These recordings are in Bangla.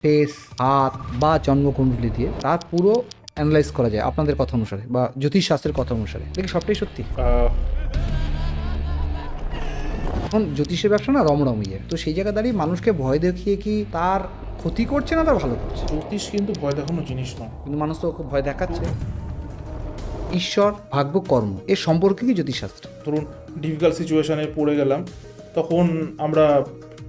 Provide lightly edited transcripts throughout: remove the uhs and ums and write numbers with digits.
ফেস, হাত বা জন্মকুণ্ডলী দিয়ে তার পুরো অ্যানালাইজ করা যায় আপনাদের কথা অনুসারে বা জ্যোতিষশাস্ত্রের কথা অনুসারে। দেখি সবটাই সত্যি। এখন জ্যোতিষের ব্যবসা না রমরমিয়ে, তো সেই জায়গায় দাঁড়িয়ে মানুষকে ভয় দেখিয়ে কি তার ক্ষতি করছে না তার ভালো করছে? জ্যোতিষ কিন্তু ভয় দেখানো জিনিস নয়। কিন্তু মানুষ তো ওকে ভয় দেখাচ্ছে। ঈশ্বর, ভাগ্য, কর্ম এর সম্পর্কে কি জ্যোতিষশাস্ত্র? ধরুন ডিফিকাল্ট সিচুয়েশনে পড়ে গেলাম, তখন আমরা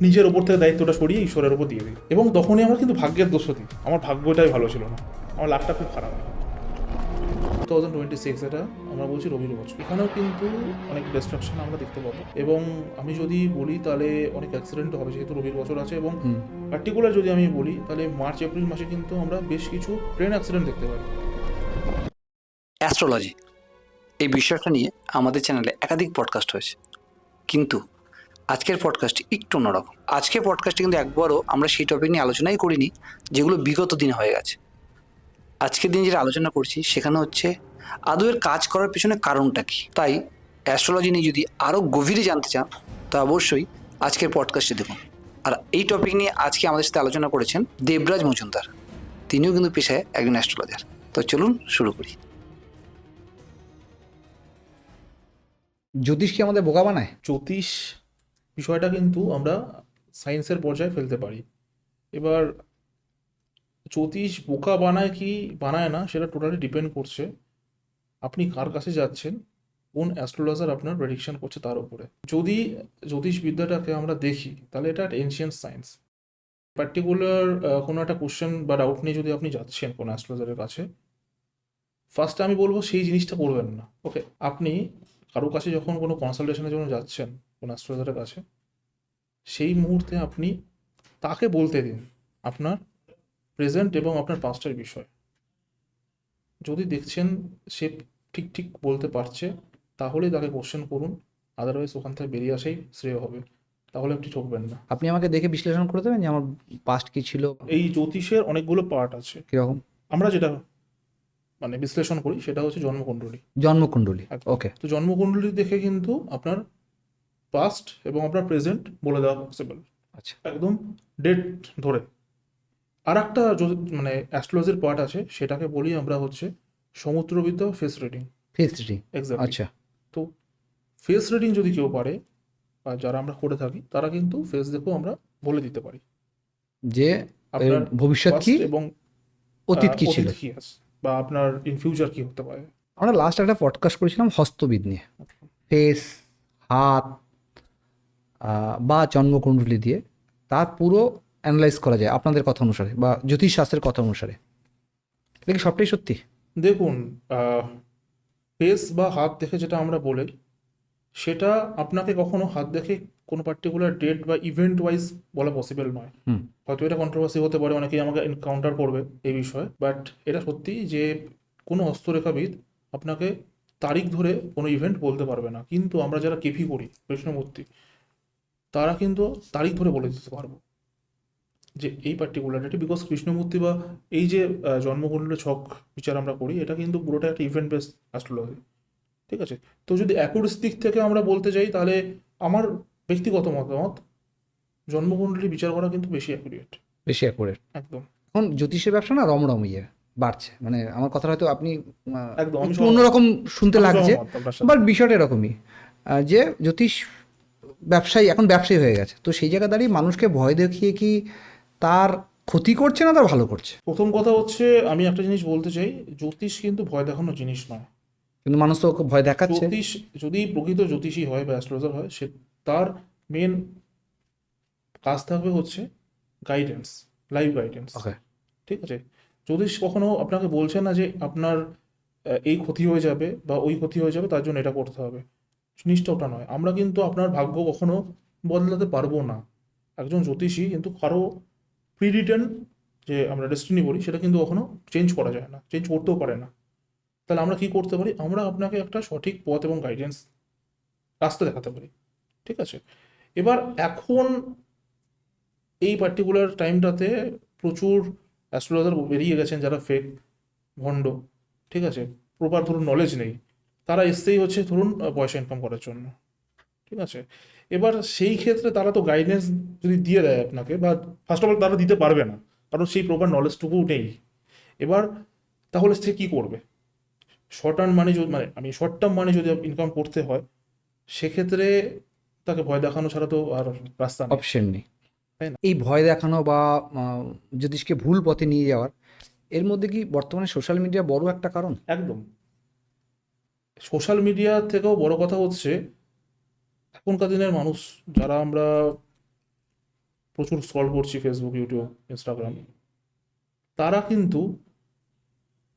নিজের ওপর থেকে দায়িত্বটা সরিয়ে ঈশ্বরের ওপর দিয়ে দিই, এবং তখনই আমরা কিন্তু ভাগ্যের দোষ দিই। আমার ভাগ্যটাই ভালো ছিল না, আমার লাকটা খুব খারাপ। 2026 এটা আমরা বলছি রবির বছর। এখানেও কিন্তু অনেক ডিস্ট্রাকশন আমরা দেখতে পাবো, এবং আমি যদি বলি তাহলে অনেক অ্যাক্সিডেন্ট হবে যেহেতু রবির বছর আছে। এবং পার্টিকুলার যদি আমি বলি তাহলে মার্চ এপ্রিল মাসে কিন্তু আমরা বেশ কিছু ট্রেন অ্যাক্সিডেন্ট দেখতে পারি। অ্যাস্ট্রোলজি এই বিষয়টা নিয়ে আমাদের চ্যানেলে একাধিক পডকাস্ট হয়েছে, কিন্তু আজকের পডকাস্টটি একটু অন্যরকম। আজকের পডকাস্টে কিন্তু একবারও আমরা সেই টপিক নিয়ে আলোচনাই করিনি যেগুলো বিগত দিনে হয়ে গেছে। আজকের দিন যেটা আলোচনা করছি সেখানে হচ্ছে আদৌ এর কাজ করার পেছনে কারণটা কি। তাই অ্যাস্ট্রোলজি নিয়ে যদি আরও গভীরে জানতে চান তা অবশ্যই আজকের পডকাস্টে দেখুন। আর এই টপিক নিয়ে আজকে আমাদের সাথে আলোচনা করেছেন দেবরাজ মজুমদার, তিনিও কিন্তু পেশায় একজন অ্যাস্ট্রোলজার। তো চলুন শুরু করি। জ্যোতিষ কি আমাদের বোকা বানায়? জ্যোতিষ বিষয়টা কিন্তু আমরা সায়েন্সের পর্যায়ে ফেলতে পারি। এবার জ্যোতিষ বোকা বানায় কি বানায় না সেটা টোটালি ডিপেন্ড করছে আপনি কার কাছে যাচ্ছেন, কোন অ্যাস্ট্রোলজার আপনার প্রেডিকশন করছে তার উপরে। যদি জ্যোতিষবিদ্যাটাকে আমরা দেখি তাহলে এটা একটা এনশিয়েন্ট সায়েন্স। পার্টিকুলার কোনো একটা কোশ্চেন বা ডাউট নিয়ে যদি আপনি যাচ্ছেন কোনো অ্যাস্ট্রোলজারের কাছে, ফার্স্টে আমি বলবো সেই জিনিসটা করবেন না। ওকে, আপনি কারো কাছে যখন কোনো কনসালটেশনের জন্য যাচ্ছেন কোনো অ্যাস্ট্রোলজারের কাছে, সেই মুহূর্তে আপনি তাকে বলতে দিন আপনার প্রেজেন্ট এবং আপনার পাস্টের বিষয়। যদি দেখছেন সে ঠিক ঠিক বলতে পারছে তাহলেই তাকে কোশ্চেন করুন, আদারওয়াইজ ওখান থেকে বেরিয়ে আসাই শ্রেয় হবে। তাহলে আপনি ঠকবেন না। আপনি আমাকে দেখে বিশ্লেষণ করে দেবেন যে আমার পাস্ট কি ছিল? এই জ্যোতিষের অনেকগুলো পার্ট আছে। কিরকম? আমরা যেটা বিশ্লেষণ করি সেটা হচ্ছে জন্মকুণ্ডলী। জন্মকুণ্ডলী, ওকে। তো জন্মকুণ্ডলী দেখে কিন্তু আপনার পাস্ট এবং আপনার প্রেজেন্ট বলে দেওয়া পসিবল, আচ্ছা, একদম ডেট ধরে। আর একটা অ্যাস্ট্রোলজির পার্ট আছে, সেটাকে বলি আমরা হচ্ছে সমুদ্রবিদ্যা face reading. Face reading, exactly. আচ্ছা। তো ফেস রিডিং যদি কেউ পারে বা যারা আমরা করে থাকি তারা কিন্তু ফেস দেখেও আমরা বলে দিতে পারি যে আপনার ভবিষ্যৎ কি, past এবং অতীত কি ছিল, কি আছে বা আপনার ইন ফিউচার কি হতে পারে। আমরা লাস্ট একটা পডকাস্ট করেছিলাম হস্তবিদ নিয়ে। ফেস, হাত বা জন্মকুণ্ডলী দিয়ে তার পুরো অ্যানালাইজ করা যায় আপনাদের কথা অনুসারে বা জ্যোতিষশাস্ত্রের কথা অনুসারে। দেখি সবটাই সত্যি। দেখুন, ফেস বা হাত দেখে যেটা আমরা বলি সেটা আপনাকে কখনো হাত দেখে কোনো পার্টিকুলার ডেট বা ইভেন্ট ওয়াইজ বলা পসিবল নয়। হয়তো এটা কন্ট্রোভার্সি হতে পারে, অনেকেই আমাকে এনকাউন্টার করবে এই বিষয়ে, বাট এটা সত্যি যে কোনো হস্তরেখাবিদ আপনাকে তারিখ ধরে কোনো ইভেন্ট বলতে পারবে না। কিন্তু আমরা যারা কেপি করি, কৃষ্ণমূর্তি, তারা কিন্তু তারিখ ধরে বলে দিতে পারবো যে এই পার্টিকুলার ডেটে, বিকজ কৃষ্ণমূর্তি বা এই যে জন্মকুণ্ডলী ছক বিচার আমরা করি এটা কিন্তু পুরোটা একটা ইভেন্ট বেস অ্যাস্ট্রোলজি। ঠিক আছে, তো যদি অ্যাকুরেসি দিক থেকে আমরা বলতে যাই তাহলে আমার ব্যক্তিগত মতামত জন্মকুণ্ডলী বিচার করা কিন্তু বেশি অ্যাকুরেট। বেশি অ্যাকুরেট। একদম। এখন জ্যোতিষের ব্যবসা না রমরমিয়ে বাড়ছে, মানে আমার কথা হয়তো আপনি একদম, আমি একটু অন্যরকম শুনতে আমি লাগছে, সহমত আপনার সাথে। বাট বিষয়টা এরকমই যে জ্যোতিষ ব্যবসায়ী এখন ব্যবসায়ী হয়ে গেছে, তো সেই জায়গায় দাঁড়িয়ে মানুষকে ভয় দেখিয়ে কি তার ক্ষতি করছে না তার ভালো করছে? প্রথম কথা হচ্ছে আমি একটা জিনিস বলতে চাই, জ্যোতিষ কিন্তু ভয় দেখানো জিনিস নয়। কিন্তু মানুষ তো ওকে ভয় দেখাচ্ছে। জ্যোতিষ যদি প্রকৃত জ্যোতিষী হয় বা অ্যাস্ট্রোলজার হয়, সে তার মেন কাজ থাকবে হচ্ছে গাইডেন্স, লাইভ গাইডেন্স। ওকে। ঠিক আছে, জ্যোতিষ কখনো আপনাকে বলছে না যে আপনার এই ক্ষতি হয়ে যাবে বা ওই ক্ষতি হয়ে যাবে তার জন্য এটা করতে হবে, জিনিসটা ওটা নয়। আমরা কিন্তু আপনার ভাগ্য কখনো বদলাতে পারবো না। একজন জ্যোতিষী কিন্তু কারো প্রিডিটেন যে আমরা ডেস্টিনি বলি সেটা কিন্তু কখনো চেঞ্জ করা যায় না, চেঞ্জ করতেও পারে না। তাহলে আমরা কি করতে পারি, আমরা আপনাকে একটা সঠিক পথ এবং গাইডেন্স রাস্তা দেখাতে পারি। ঠিক আছে, এবার এখন এই পার্টিকুলার টাইমটাতে প্রচুর অ্যাস্ট্রোলজার বেরিয়ে গেছেন যারা ফেক, ভণ্ড। ঠিক আছে, প্রপার ধরুন নলেজ নেই, তারা এসছেই হচ্ছে ধরুন পয়সা ইনকাম করার জন্য। ঠিক আছে, এবার সেই ক্ষেত্রে তারা তো গাইডেন্স যদি দিয়ে দেয় আপনাকে, বা ফার্স্ট অফ অল তারা দিতে পারবে না, কারণ সেই প্রপার নলেজটুকু নেই। এবার তাহলে সে কী করবে? শর্ট টার্ম মানে শর্ট টার্ম মানে যদি ইনকাম করতে হয়, সেক্ষেত্রে তাকে ভয় দেখানো ছাড়া তো আর রাস্তা নেই, অপশন নেই। তাই না? এই ভয় দেখানো বা জ্যোতিষকে ভুল পথে নিয়ে যাওয়ার, এর মধ্যে কি বর্তমানে সোশ্যাল মিডিয়া বড় একটা কারণ? একদম। সোশ্যাল মিডিয়া থেকেও বড় কথা হচ্ছে এখনকার দিনের মানুষ, যারা আমরা প্রচুর স্ক্রল করছি ফেসবুক, ইউটিউব, ইনস্টাগ্রাম, তারা কিন্তু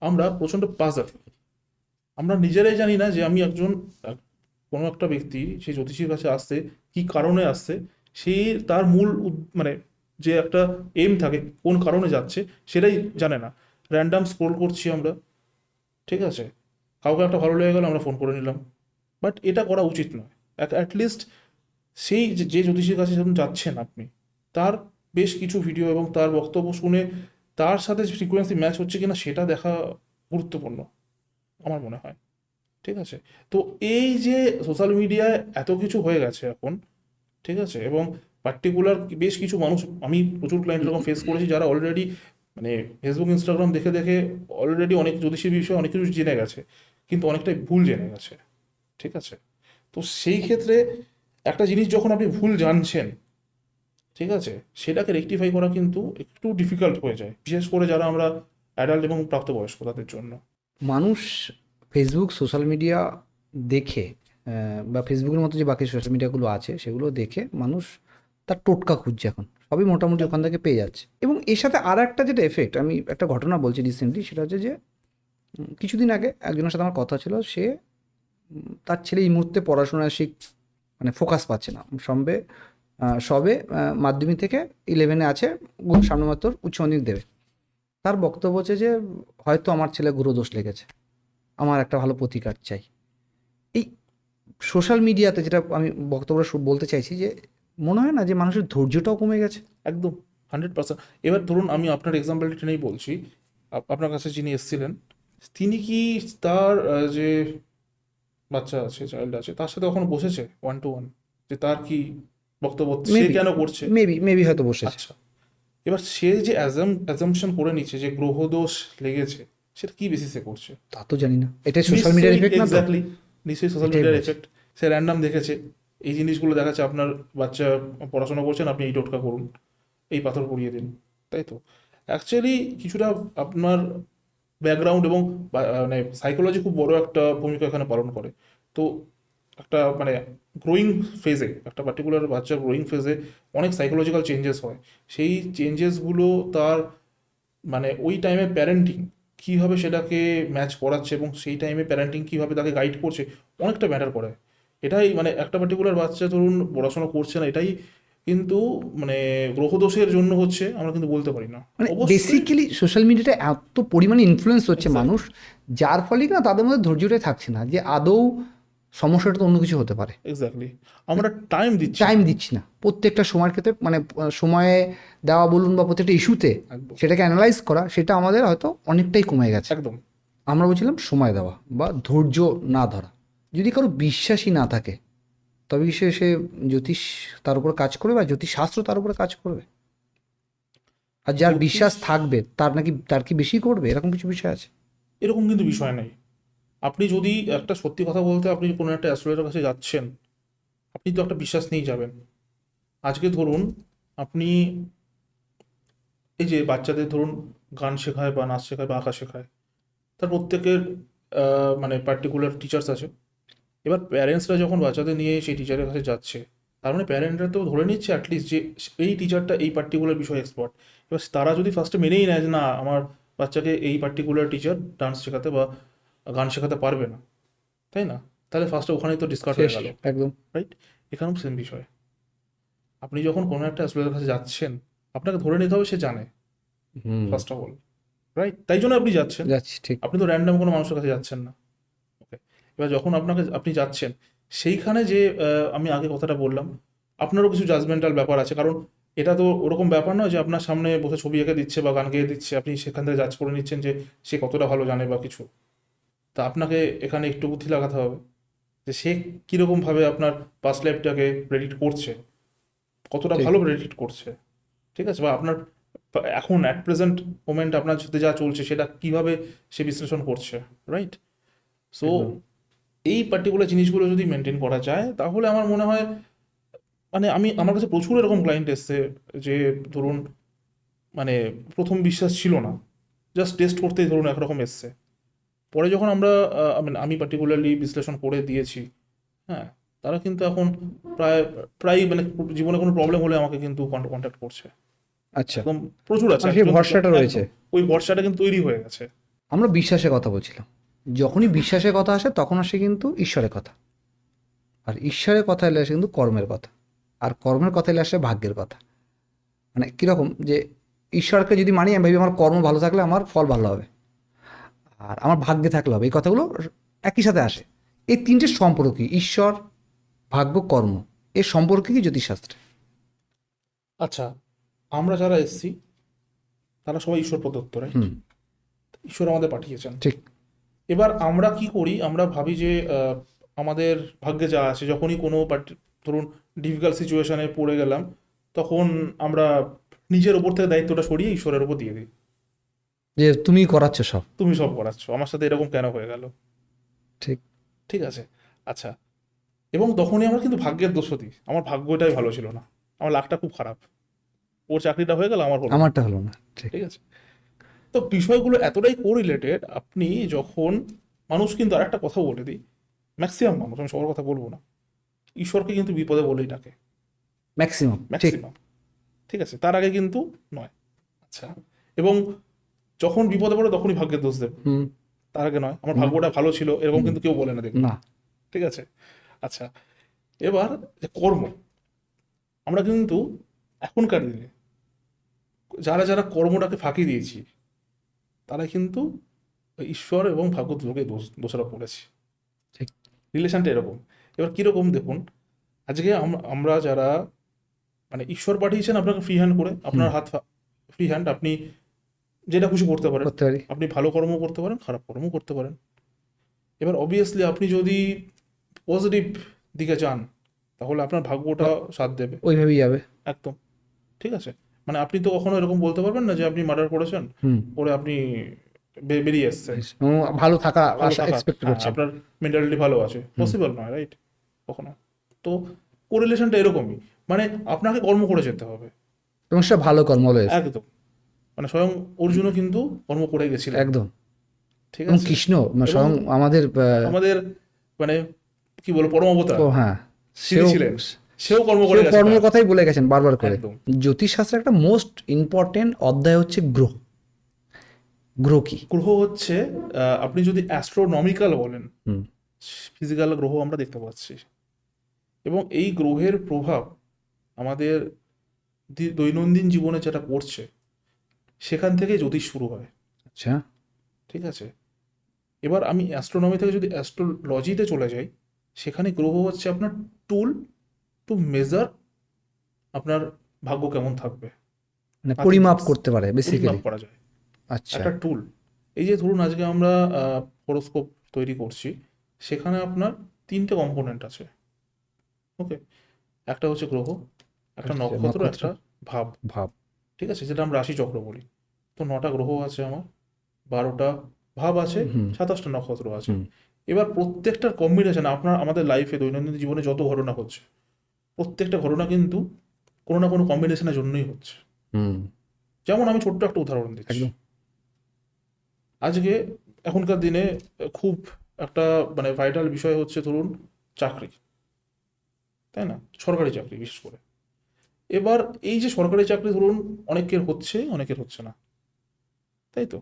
আমরা প্রচণ্ড পাজল। আমরা নিজেরাই জানি না যে আমি কোনো একটা ব্যক্তি সেই জ্যোতিষীর কাছে আসছে কি কারণে আসছে, সেই তার মূল মানে যে একটা এম থাকে কোন কারণে যাচ্ছে সেটাই জানে না। র্যান্ডাম স্ক্রোল করছি আমরা, ঠিক আছে, কাউকে একটা ভালো লেগে গেল আমরা ফোন করে নিলাম, বাট এটা করা উচিত নয়। অ্যাটলিস্ট সেই যে জ্যোতিষীর কাছে যখন যাচ্ছেন আপনি, তার বেশ কিছু ভিডিও এবং তার বক্তব্য শুনে তার সাথে ফ্রিকোয়েন্সি ম্যাচ হচ্ছে কিনা সেটা দেখা গুরুত্বপূর্ণ আমার মনে হয়, ঠিক আছে? তো এই যে সোশ্যাল মিডিয়ায় এত কিছু হয়ে গেছে এখন, ঠিক আছে, এবং পার্টিকুলার বেশ কিছু মানুষ, আমি প্রচুর ক্লায়েন্ট এরকম ফেস করেছি যারা অলরেডি মানে ফেসবুক, ইনস্টাগ্রাম দেখে দেখে অলরেডি অনেক জ্যোতিষীর বিষয়ে অনেক কিছু জেনে গেছে, কিন্তু অনেকটাই ভুল জেনে গেছে, ঠিক আছে? তো সেই ক্ষেত্রে একটা জিনিস যখন আপনি ভুল জানছেন, ঠিক আছে, সেটাকে রেকটিফাই করা কিন্তু একটু ডিফিকাল্ট হয়ে যায়, বিশেষ করে যারা আমরা অ্যাডাল্ট এবং প্রাপ্তবয়স্ক তাদের জন্য। মানুষ ফেসবুক, সোশ্যাল মিডিয়া দেখে বা ফেসবুকের মতো যে বাকি সোশ্যাল মিডিয়াগুলো আছে সেগুলো দেখে মানুষ তার টোটকা খুঁজছে এখন, সবই মোটামুটি ওখান থেকে পেয়ে যাচ্ছে। এবং এর সাথে আর একটা যেটা এফেক্ট, আমি একটা ঘটনা বলছি রিসেন্টলি, সেটা হচ্ছে যে কিছুদিন আগে একজনের সাথে আমার কথা ছিল, সে তার ছেলে এই মুহূর্তে পড়াশোনা মানে ফোকাস পাচ্ছে না, সবে মাধ্যমিক থেকে 11-এ আছে, সামনে মাত্র উচ্চ মাধ্যমিক দেবে। তার বক্তব্য হচ্ছে যে হয়তো আমার ছেলে গুরুদোষ লেগেছে, আমার একটা ভালো প্রতিকার চাই। এই সোশ্যাল মিডিয়াতে যেটা আমি বক্তব্য বলতে চাইছি, যে মনে হয় না যে মানুষের ধৈর্যটাও কমে গেছে? একদম 100%। এবার ধরুন আমি আপনার এক্সাম্পলটা টেনেই বলছি, আপনার কাছে যিনি এসেছিলেন, তিনি কি তার যে বাচ্চা আছে, চাইল্ড আছে, তার সাথে কখনো বসেছে 1-to-1 যে তার কি বক্তব্য, সে মেবি কেন করছে? মেবি হয়তো বসেছে। আচ্ছা, এবার সে যে অ্যাজাম্পশন করে নিচ্ছে যে গ্রহদোষ লেগেছে, সেটা কি বেসিসে করছে? তা তো জানি না, এটা সোশ্যাল মিডিয়ার এফেক্ট না তো? এক্স্যাক্টলি, নিশ্চয়ই সোশ্যাল এটাই মিডিয়ার বলছি। এফেক্ট। সে র্যান্ডাম দেখেছে, এই জিনিসগুলো দেখাচ্ছে, আপনার বাচ্চা পড়াশোনা করছেন, আপনি এই টোটকা করুন, এই পাথর পরিয়ে দিন, তাই তো? অ্যাকচুয়ালি কিছুটা আপনার ব্যাকগ্রাউন্ড এবং মানে সাইকোলজি খুব বড় একটা ভূমিকা এখানে পালন করে। তো একটা মানে গ্রোয়িং ফেজে, একটা পার্টিকুলার বাচ্চার গ্রোয়িং ফেজে অনেক সাইকোলজিক্যাল চেঞ্জেস হয়। সেই চেঞ্জেসগুলো তার মানে ওই টাইমে প্যারেন্টিং কীভাবে সেটাকে ম্যাচ করাচ্ছে এবং সেই টাইমে প্যারেন্টিং কীভাবে তাকে গাইড করছে, অনেকটা ম্যাটার করে। এটাই মানে একটা পার্টিকুলার বাচ্চা ধরুন পড়াশোনা করছে না, এটাই কিন্তু মানে গ্রহদোষের জন্য হচ্ছে আমরা কিন্তু বলতে পারি না। মানে অবশ্যই বেসিক্যালি সোশ্যাল মিডিয়াটা এত পরিমাণে ইনফ্লুয়েন্স হচ্ছে Exactly. মানুষ, যার ফলে না তাদের মধ্যে ধৈর্যটাই থাকছে না যে আদৌ সমস্যাটা তো অন্য কিছু হতে পারে। এক্স্যাক্টলি, আমরা টাইম দিচ্ছি টাইম না। দিচ্ছি না প্রত্যেকটা সময়ের ক্ষেত্রে, মানে সময়ে দেওয়া বলুন বা প্রত্যেকটা ইস্যুতে একদম সেটাকে অ্যানালাইজ করা, সেটা আমাদের হয়তো অনেকটাই কমে গেছে। একদম আমরা বলছিলাম সময় দেওয়া বা ধৈর্য না ধরা। যদি কারো বিশ্বাসই না থাকে, তবে কি সে জ্যোতিষ তার উপর কাজ করবে বা জ্যোতিষশাস্ত্র তার উপরে কাজ করবে? আর যার জ্যোতিষ- বিশ্বাস থাকবে তার কি বেশি করবে, এরকম কিছু বিষয় আছে? এরকম কিন্তু বিষয় নেই। আপনি যদি একটা সত্যি কথা বলতে, আপনি কোনো একটা অ্যাস্ট্রোলজারের কাছে যাচ্ছেন, আপনি তো একটা বিশ্বাস নিয়েই যাবেন। আজকে ধরুন আপনি এই যে বাচ্চাদের ধরুন গান শেখায় বা নাচ শেখায় বা আঁকা শেখায়, তার প্রত্যেকের মানে পার্টিকুলার টিচার্স আছে। এবার প্যারেন্টসরা যখন বাচ্চাদের নিয়ে সেই টিচারের কাছে যাচ্ছে, তার মানে প্যারেন্টরা তো ধরে নিচ্ছে অ্যাটলিস্ট যে এই টিচারটা এই পার্টিকুলার বিষয়ে এক্সপার্ট। এবার তারা যদি ফার্স্টে মেনেই নেয় যে না, আমার বাচ্চাকে এই পার্টিকুলার টিচার ডান্স শেখাতে বা গান শেখাতে পারবে না, তাই না, তাহলে ফার্স্টে ওখানেই তো ডিসকার্ড হয়ে শেষ, গেল, একদম। রাইট? এখানেও সেম বিষয়। আপনি যখন কোনো একটা অ্যাস্ট্রোলজারের কাছে যাচ্ছেন, আপনাকে ধরে নিতে হবে সে জানে, হুম, ফার্স্ট অফ অল, রাইট? তাই জন্য আপনি যাচ্ছেন, যাচ্ছি, ঠিক। আপনি তো র্যান্ডাম কোনো মানুষের কাছে যাচ্ছেন না। ওকে, এবার যখন আপনি যাচ্ছেন সেইখানে যে আমি আগে কথাটা বললাম, আপনারও কিছু জাজমেন্টাল ব্যাপার আছে, কারণ এটা তো ওরকম ব্যাপার নয় যে আপনার সামনে বসে ছবি এঁকে দিচ্ছে বা গান গেয়ে দিচ্ছে, আপনি সেখান থেকে জাজ করে নিচ্ছেন যে সে কতটা ভালো জানে বা কিছু। তা আপনাকে এখানে একটু বুদ্ধি লাগাতে হবে যে সে কীরকমভাবে আপনার পাস্ট লাইফটাকে প্রেডিক্ট করছে, কতটা ঠিক। ভালো প্রেডিক্ট করছে, ঠিক আছে, বা আপনার এখন অ্যাট প্রেজেন্ট মোমেন্ট আপনার সাথে যা চলছে সেটা কিভাবে সে বিশ্লেষণ করছে, রাইট? সো একদম। এই পার্টিকুলার জিনিসগুলো যদি মেনটেন করা যায় তাহলে আমার মনে হয়, মানে আমার কাছে প্রচুর এরকম ক্লায়েন্ট এসছে যে ধরুন মানে প্রথম বিশ্বাস ছিল না, জাস্ট টেস্ট করতেই ধরুন একরকম এসছে, পরে যখন আমরা আমি পার্টিকুলারলি বিশ্লেষণ করে দিয়েছি, হ্যাঁ, তারা কিন্তু এখন প্রায় প্রায় মানে জীবনে কোনো প্রবলেম হলে আমাকে কিন্তু কন্ট্যাক্ট করছে। আচ্ছা, একদম প্রচুর আছে, মানে সেই একজন ভরসাটা একদম। রয়েছে। ওই ভরসাটা কিন্তু তৈরি হয়ে গেছে। আমরা বিশ্বাসের কথা বলছিলাম, যখনই বিশ্বাসের কথা আসে তখন আসে কিন্তু ঈশ্বরের কথা, আর ঈশ্বরের কথা এলে আসে কিন্তু কর্মের কথা, আর কর্মের কথা এলে আসে ভাগ্যের কথা। মানে কীরকম যে ঈশ্বরকে যদি মানি, আমি ভাবি আমার কর্ম ভালো থাকলে আমার ফল ভালো হবে, আর আমার ভাগ্যে থাকলে হবে, এই কথাগুলো একই সাথে আসে। এই তিনটে সম্পর্ক কি, ঈশ্বর, ভাগ্য, কর্ম, এর সম্পর্কে কি জ্যোতিষশাস্ত্রে? আচ্ছা, আমরা যারা এসছি তারা সবাই ঈশ্বর প্রদত্ত, রাইট? হুম, ঈশ্বর আমাদের পাঠিয়েছেন। ঠিক। এবার আমরা কি করি, আমরা ভাবি যে আমাদের ভাগ্যে যা আছে, যখনই কোনো ধরুন ডিফিকাল্ট সিচুয়েশনে পড়ে গেলাম, তখন আমরা নিজের ওপর থেকে দায়িত্বটা সরিয়ে ঈশ্বরের ওপর দিয়ে দিই। যে তুমি করাচ্ছ সব। তুমি সব করাচ্ছ, আমার সাথে এরকম কেন হয়ে গেল? ঠিক। ঠিক আছে, আচ্ছা। এবং তখনই আমরা কিন্তু ভাগ্যের দোষ দিই, আমার ভাগ্যটাই ভালো ছিল না, আমার লাকটা খুব খারাপ, ওর চাকরিটা হয়ে গেল, আমার হলো না। আমারটা হলো না। ঠিক। ঠিক আছে, তো বিষয়গুলো এতটাই কোরিলেটেড। আপনি যখন মানুষ কিন্তু আরেকটা কথা বলে দিই, ম্যাক্সিমাম মানুষ, আমি সবার কথা বলবো না, ঈশ্বরকে কিন্তু বিপদে বলেই ডাকে, ম্যাক্সিমাম। ঠিক। ম্যাক্সিমাম। ঠিক আছে, তার আগে কিন্তু নয়। আচ্ছা, এবং যখন বিপদে পড়ে তখনই ভাগ্যের দোষ দেবে, হুম। তার আগে নয়। আমার ভাগ্যটা ভালো ছিল এরকম কিন্তু কেউ বলে না, দেখুন। না। ঠিক আছে, আচ্ছা। এবার যে কর্ম, আমরা কিন্তু এখনকার দিনে যারা যারা কর্মটাকে ফাঁকি দিয়েছি তারা কিন্তু ঈশ্বর এবং ভাগ্য দুটোকে দোষারোপ করেছি। ঠিক। রিলেশনটা এরকম। এবার কিরকম দেখুন, আজকে আমরা যারা মানে ঈশ্বর পাঠিয়েছেন আপনাকে ফ্রি হ্যান্ড করে, আপনার হাত ফ্রি হ্যান্ড, আপনি যেটা খুশি করতে পারেন। করতে পারি। আপনি ভালো কর্ম করতে পারেন, খারাপ কর্ম করতে পারেন। এবার অবভিয়াসলি আপনি যদি পজিটিভ দিকে যান তাহলে আপনার ভাগ্যটা সাথ দেবে, ওইভাবেই যাবে। একদম। ঠিক আছে, মানে আপনি তো কখনো এরকম বলতে পারবেন না যে আপনি মার্ডার করেছেন, হুম। করে আপনি বেরিয়ে এসছেন, এবং ভালো থাকা ভালো থাকা, এক্সপেক্ট হ্যাঁ, করছেন। আপনার মেন্টালিটি ভালো আছে, পসিবল নয়, রাইট? কখনো। তো কোরিলেশনটা এরকমই, মানে আপনাকে কর্ম করে যেতে হবে, এবং সেটা ভালো কর্ম অলওয়েজ। একদম। মানে স্বয়ং অর্জুনও কিন্তু কর্ম করে গেছিলেন, একদম। ঠিক এবং আছে। কৃষ্ণ এবং স্বয়ং আমাদের আমাদের মানে কি বলবো, পরম অবতার ও হ্যাঁ, তিনি সেও ছিলেন, সেও কর্ম করে সেও গেছে কর্মের তার। কথাই বলে গেছেন বারবার করে। একদম। জ্যোতিষশাস্ত্রের একটা মোস্ট ইম্পর্টেন্ট অধ্যায় হচ্ছে গ্রহ। গ্রহ কি? গ্রহ হচ্ছে আপনি যদি অ্যাস্ট্রোনমিক্যাল বলেন, হুম। ফিজিক্যাল গ্রহ আমরা দেখতে পাচ্ছি, এবং এই গ্রহের প্রভাব আমাদের দৈনন্দিন জীবনে যেটা পড়ছে সেখান থেকে জ্যোতিষ শুরু হয়। আচ্ছা। ঠিক আছে, এবার আমি অ্যাস্ট্রোনমি থেকে যদি অ্যাস্ট্রোলজিতে চলে যাই, সেখানে গ্রহ হচ্ছে আপনার টুল টু মেজার আপনার ভাগ্য কেমন থাকবে, মানে পরিমাপ করতে পারে পরিমাপ বেসিক্যালি। করা যায়, আচ্ছা। একটা টুল। এই যে ধরুন আজকে আমরা হরোস্কোপ তৈরি করছি, সেখানে আপনার তিনটে কম্পোনেন্ট আছে, ওকে? একটা হচ্ছে গ্রহ, একটা আচ্ছা, নক্ষত্র, নক্ষত্র। একটা ভাব। ভাব। ঠিক আছে, যেটা আমরা রাশি চক্র বলি। তো 9টা গ্রহ আছে আমার, 12টা ভাব আছে, হুম। 27টা নক্ষত্র আছে। হুম। এবার প্রত্যেকটার কম্বিনেশন আমাদের লাইফে দৈনন্দিন জীবনে যত ঘটনা হচ্ছে, প্রত্যেকটা ঘটনা কিন্তু কোনো না কোনো কম্বিনেশনের জন্যই হচ্ছে। হুম। যেমন আমি ছোট্ট একটা উদাহরণ দিচ্ছি। একদম। আজকে এখনকার দিনে খুব একটা মানে ভাইটাল বিষয় হচ্ছে ধরুন চাকরি, তাই না? সরকারি চাকরি বিশেষ করে। এবার এই যে সরকারি চাকরি ধরুন অনেকের হচ্ছে, অনেকের হচ্ছে না, তাই তো?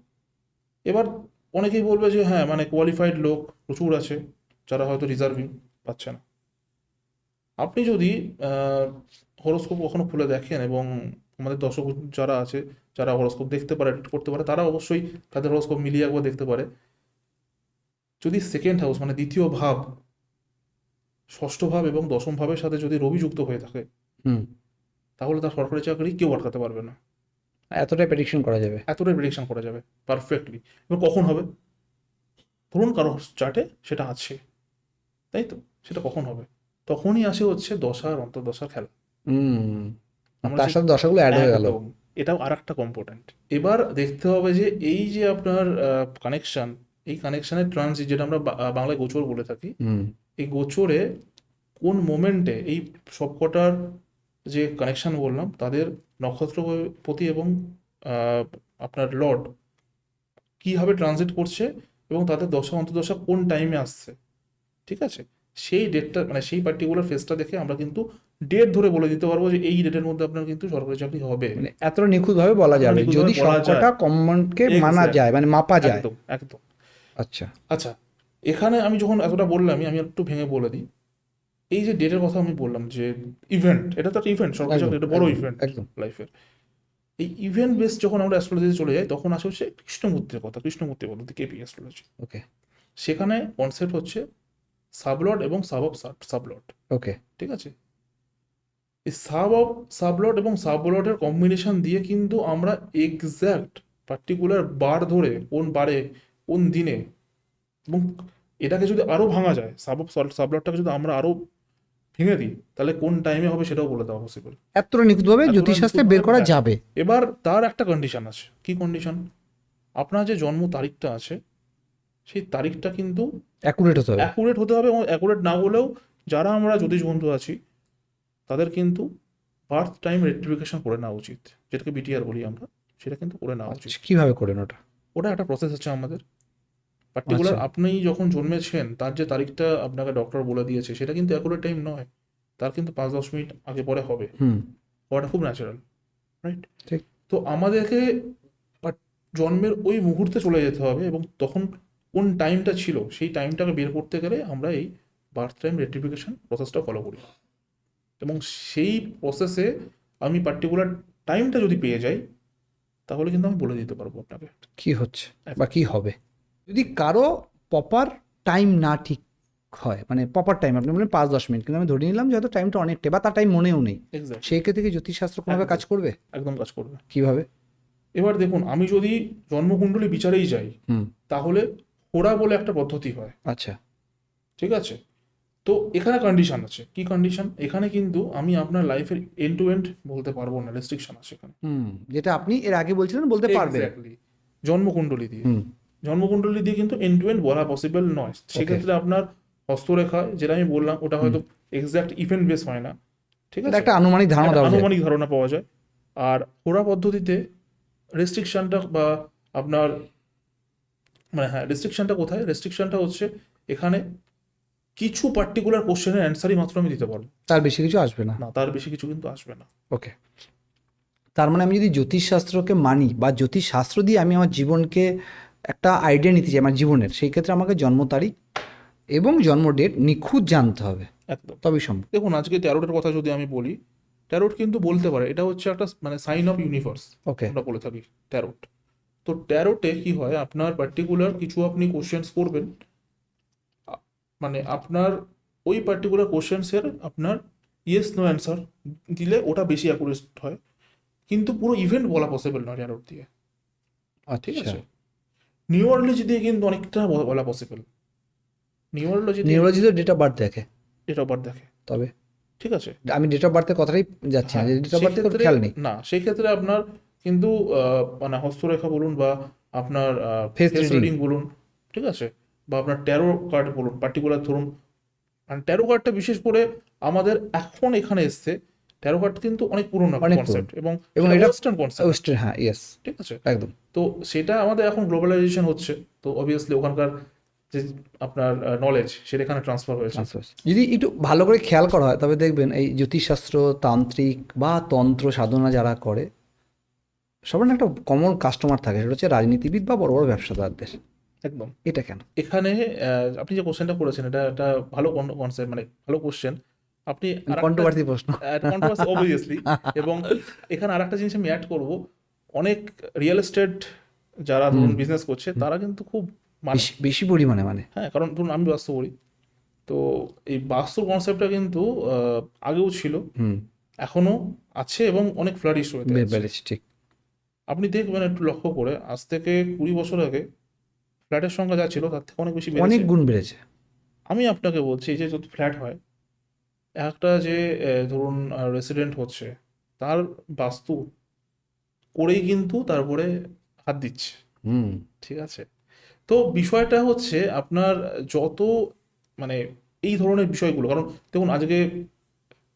এবার অনেকেই বলবে যে হ্যাঁ, মানে কোয়ালিফাইড লোক প্রচুর আছে যারা হয়তো রিজার্ভিং পাচ্ছে না। আপনি যদি হরোস্কোপ কখনো খুলে দেখেন, এবং আমাদের দর্শক যারা আছে যারা হরোস্কোপ দেখতে পারে, edit করতে পারে, তারা অবশ্যই তাদের হরোস্কোপ মিলিয়ে একবার দেখতে পারে। যদি সেকেন্ড হাউস মানে দ্বিতীয় ভাব, ষষ্ঠ ভাব এবং দশম ভাবের সাথে যদি রবি যুক্ত হয়ে থাকে, হুম। তাহলে তার সরকারি চাকরি কেউ আটকাতে পারবে না, এতটাই প্রেডিকশন করা যাবে। এতটাই প্রেডিকশন করা যাবে পারফেক্টলি। এবার কখন হবে? ধরুন কারো চার্টে সেটা আছে, তাই তো? সেটা কখন হবে? তখনই আসে হচ্ছে দশার অন্তর্দশার খেলা। হুম। আমরা তার যে সাথে দশাগুলো অ্যাড হয়ে গেল। একদম এটাও আর একটা কম্পোনেন্ট। এবার দেখতে হবে যে এই যে আপনার কানেকশন, এই কানেকশনের ট্রানজিট, যেটা আমরা বাংলায় গোচর বলে থাকি, হুম। এই গোচরে কোন মোমেন্টে এই সবকটার যে কানেকশন বললাম তাদের নক্ষত্রপতি এবং আহ, আপনার লর্ড কীভাবে ট্রানজিট করছে এবং তাদের দশা অন্তর্দশা কোন টাইমে আসছে, ঠিক আছে, সেই ডেটটা মানে সেই পার্টিকুলার ফেজটা দেখে আমরা কিন্তু ডেট ধরে বলে দিতে পারবো যে এই ডেটের মধ্যে আপনার কিন্তু সরকারি চাকরি হবে। মানে এতটা নিখুঁতভাবে বলা এতটা যাবে নিখুঁতভাবে যদি বলা সবকটা যায়। কম্পোনেন্টকে মানা Exact. যায়, মানে মাপা যায়। একদম একদম। আচ্ছা। আচ্ছা, এখানে আমি যখন এতটা বললামই, আমি একটু ভেঙে বলে দিই। এই যে ডেটের কথা আমি বললাম যে ইভেন্ট, এটা তো একটা ইভেন্ট, সরকারি একদম চাকরি এটা বড় একদম ইভেন্ট একদম। লাইফের। এই ইভেন্ট বেস যখন আমরা অ্যাস্ট্রোলজিতে চলে যাই তখন আসে হচ্ছে কৃষ্ণমূর্তির কথা, কৃষ্ণমূর্তি বলতে কেপি অ্যাস্ট্রোলজি। ওকে সেখানে কনসেপ্ট হচ্ছে সাবলট এবং সাব অফ সাবলট, ওকে। ঠিক আছে। এই সাব অফ সাবলট এবং সাবলটের কম্বিনেশন দিয়ে কিন্তু আমরা এক্স্যাক্ট পার্টিকুলার বার ধরে কোন বারে কোন দিনে, এবং এটাকে যদি আরো ভাঙা যায়, সাব অফ সাবলটটাকে যদি আমরা আরো ভেঙে দিই তাহলে কোন টাইমে হবে সেটাও বলে দেওয়া পসিবল। এতটা নিখুঁতভাবে জ্যোতিষশাস্ত্রে বের করা যাবে। এবার তার একটা কন্ডিশন আছে। কি কন্ডিশন? আপনার যে জন্ম তারিখটা আছে সেই তারিখটা কিন্তু অ্যাকুরেট হতে হবে। অ্যাকুরেট হতে হবে, এবং অ্যাকুরেট না হলেও যারা আমরা জ্যোতিষ বন্ধু আছি তাদের কিন্তু বার্থ টাইম রেক্টিফিকেশন করে নেওয়া উচিত, যেটাকে বিটিআর বলি আমরা, সেটা কিন্তু করে নেওয়া উচিত। আচ্ছা, কিভাবে করেন ওটা? ওটা একটা প্রসেস আছে আমাদের পার্টিকুলার। আচ্ছা। আপনি যখন জন্মেছেন তার যে তারিখটা আপনাকে ডক্টর বলে দিয়েছে সেটা কিন্তু অ্যাকুরেট টাইম নয়, তার কিন্তু 5-10 মিনিট আগে পরে হবে, হুম। হওয়াটা খুব ন্যাচারাল, রাইট? ঠিক। তো আমাদেরকে জন্মের ওই মুহূর্তে চলে যেতে হবে, এবং তখন কোন টাইমটা ছিল সেই টাইমটাকে বের করতে গেলে আমরা এই বার্থ টাইম রেক্টিফিকেশন প্রসেসটা ফলো করি, এবং সেই প্রসেসে আমি পার্টিকুলার টাইমটা যদি পেয়ে যাই তাহলে কিন্তু আমি বলে দিতে পারবো আপনাকে কি হচ্ছে বা কি হবে। যদি কারো প্রপার টাইম না ঠিক হয়, মানে প্রপার টাইম আপনি বলেন 5-10 মিনিট, কিন্তু আমি ধরে নিলাম যে হয়তো টাইমটা অনেকটা বা তার টাইম মনেও নেই, এক্স্যাক্ট সেই ক্ষেত্রে কি জ্যোতিষশাস্ত্র কোনোভাবে কাজ করবে? একদম কাজ করবে। কিভাবে? এবার দেখুন, আমি যদি জন্মকুণ্ডলী বিচারেই যাই হুম। তাহলে হোরা বলে একটা পদ্ধতি হয়, আচ্ছা। ঠিক আছে। তো এখানে কন্ডিশন আছে। কি কন্ডিশন? এখানে কিন্তু আমি আপনার লাইফের এন্ড টু এন্ড বলতে পারবো না, রেস্ট্রিকশন আছে এখানে। হুম, যেটা আপনি এর আগে বলছিলেন বলতে পারবেন। এক্স্যাক্টলি, জন্মকুণ্ডলী দিয়ে। হুম। জন্মকুণ্ডলী দিয়ে কিন্তু এন্ড টু এন্ড বলা পসিবল নয়। সেক্ষেত্রে আপনার হস্তরেখা, যেটা আমি বললাম, ওটা হয়তো এক্স্যাক্ট ইভেন্ট বেস হয় না, ঠিক এটা আছে, একটা আনুমানিক ধারণা একটা দেওয়া যায়। আনুমানিক ধারণা পাওয়া যায়। আর হোরা পদ্ধতিতে রেস্ট্রিকশনটা বা আপনার মানে হ্যাঁ, রেস্ট্রিকশনটা কোথায়? রেস্ট্রিকশনটা হচ্ছে এখানে কিছু পার্টিকুলার কোশ্চেনের অ্যান্সারই মাত্র আমি দিতে পারবো, তার বেশি কিছু আসবে না। না তার বেশি কিছু কিন্তু আসবে না। ওকে। তার মানে আমি যদি জ্যোতিষশাস্ত্রকে মানি বা জ্যোতিষশাস্ত্র দিয়ে আমি আমার জীবনকে একটা আইডিয়া নিতে চাই আমার জীবনের, সেই ক্ষেত্রে আমাকে জন্ম তারিখ এবং জন্ম ডেট নিখুঁত জানতে হবে, একদম। তবেই সম্ভব। দেখুন, আজকে ট্যারোটের কথা যদি আমি বলি, ট্যারোট কিন্তু বলতে পারে এটা হচ্ছে একটা মানে সাইন অফ ইউনিভার্স, ওকে। আমরা বলে থাকি ট্যারোট। তো ট্যারোটে কি হয়, আপনার পার্টিকুলার কিছু আপনি কোশ্চেন্স করবেন, মানে আপনার ওই পার্টিকুলার কোশ্চেন্সের আপনার ইয়েস নো অ্যান্সার দিলে ওটা বেশি অ্যাকুরেট হয়, কিন্তু পুরো ইভেন্ট বলা পসিবল নয় ট্যারোট দিয়ে, ঠিক আচ্ছা। আছে। নিউরোলজি দিয়ে কিন্তু অনেকটা বলা পসিবল। নিউরোলজি দিয়ে নিউরোলজি তো ডেট অফ বার্থ দেখে, ডেট অফ বার্থ দেখে, তবে ঠিক আছে। আমি ডেট অফ বার্থের কথাটাই যাচ্ছি না, হ্যাঁ, ডেট অফ সেই বার্থে কোনো ক্ষেত্রে খেয়াল নেই। না, সেই ক্ষেত্রে আপনার কিন্তু মানে হস্তরেখা বলুন বা আপনার Face ফেস reading। রিডিং বলুন, ঠিক আছে, বা আপনার ট্যারো কার্ড বলুন, পার্টিকুলার ধরুন, মানে ট্যারো কার্ডটা বিশেষ করে আমাদের এখন এখানে এসছে। ট্যারো কার্ড কিন্তু অনেক পুরনো অনেক কনসেপ্ট, এবং এবং এটা এটা ওয়েস্টার্ন কনসেপ্ট, ওয়েস্টার্ন, হ্যাঁ, ইয়েস, ঠিক আছে। একদম। তো সেটা আমাদের এখন গ্লোবালাইজেশন হচ্ছে, তো অবভিয়াসলি ওখানকার যে আপনার নলেজ সেটা এখানে ট্রান্সফার হয়েছে। যদি একটু ভালো করে খেয়াল করা হয় তবে দেখবেন এই জ্যোতিষশাস্ত্র, তান্ত্রিক বা তন্ত্র সাধনা যারা করে সবার না একটা কমন কাস্টমার থাকে, সেটা হচ্ছে রাজনীতিবিদ বা বড় বড় ব্যবসাদারদের। একদম। এটা কেন? এখানে আপনি যে কোশ্চেনটা করেছেন এটা একটা ভালো কনসেপ্ট, মানে ভালো কোশ্চেন। আপনি কন্ট্রোভার্সি প্রশ্ন। Controversy obviously. এবং এখানে আরেকটা জিনিস আমি অ্যাড করব, অনেক রিয়েল এস্টেট যারা ধরুন বিজনেস করছে তারা কিন্তু খুব মানে বেশি বেশি পরিমাণে মানে। হ্যাঁ, কারণ ধরুন আমি বাস্তু করি, তো এই বাস্তু কনসেপ্টটা কিন্তু আগেও ছিল, হুম। এখনো আছে, এবং অনেক ফ্লারিশ হতে আছে। বেড়েছে, ঠিক। আপনি দেখবেন একটু লক্ষ্য করে, আজ থেকে 20 বছর আগে ফ্ল্যাটের সংখ্যা যা ছিল তার থেকে অনেক বেশি অনেক বেড়েছে। গুণ বেড়েছে। আমি আপনাকে বলছি, এই যে যত ফ্ল্যাট হয়, একটা যে ধরুন রেসিডেন্ট হচ্ছে, তার বাস্তু করেই কিন্তু তারপরে হাত দিচ্ছে, হুম ঠিক আছে? তো বিষয়টা হচ্ছে আপনার যত মানে এই ধরনের বিষয়গুলো, কারণ দেখুন আজকে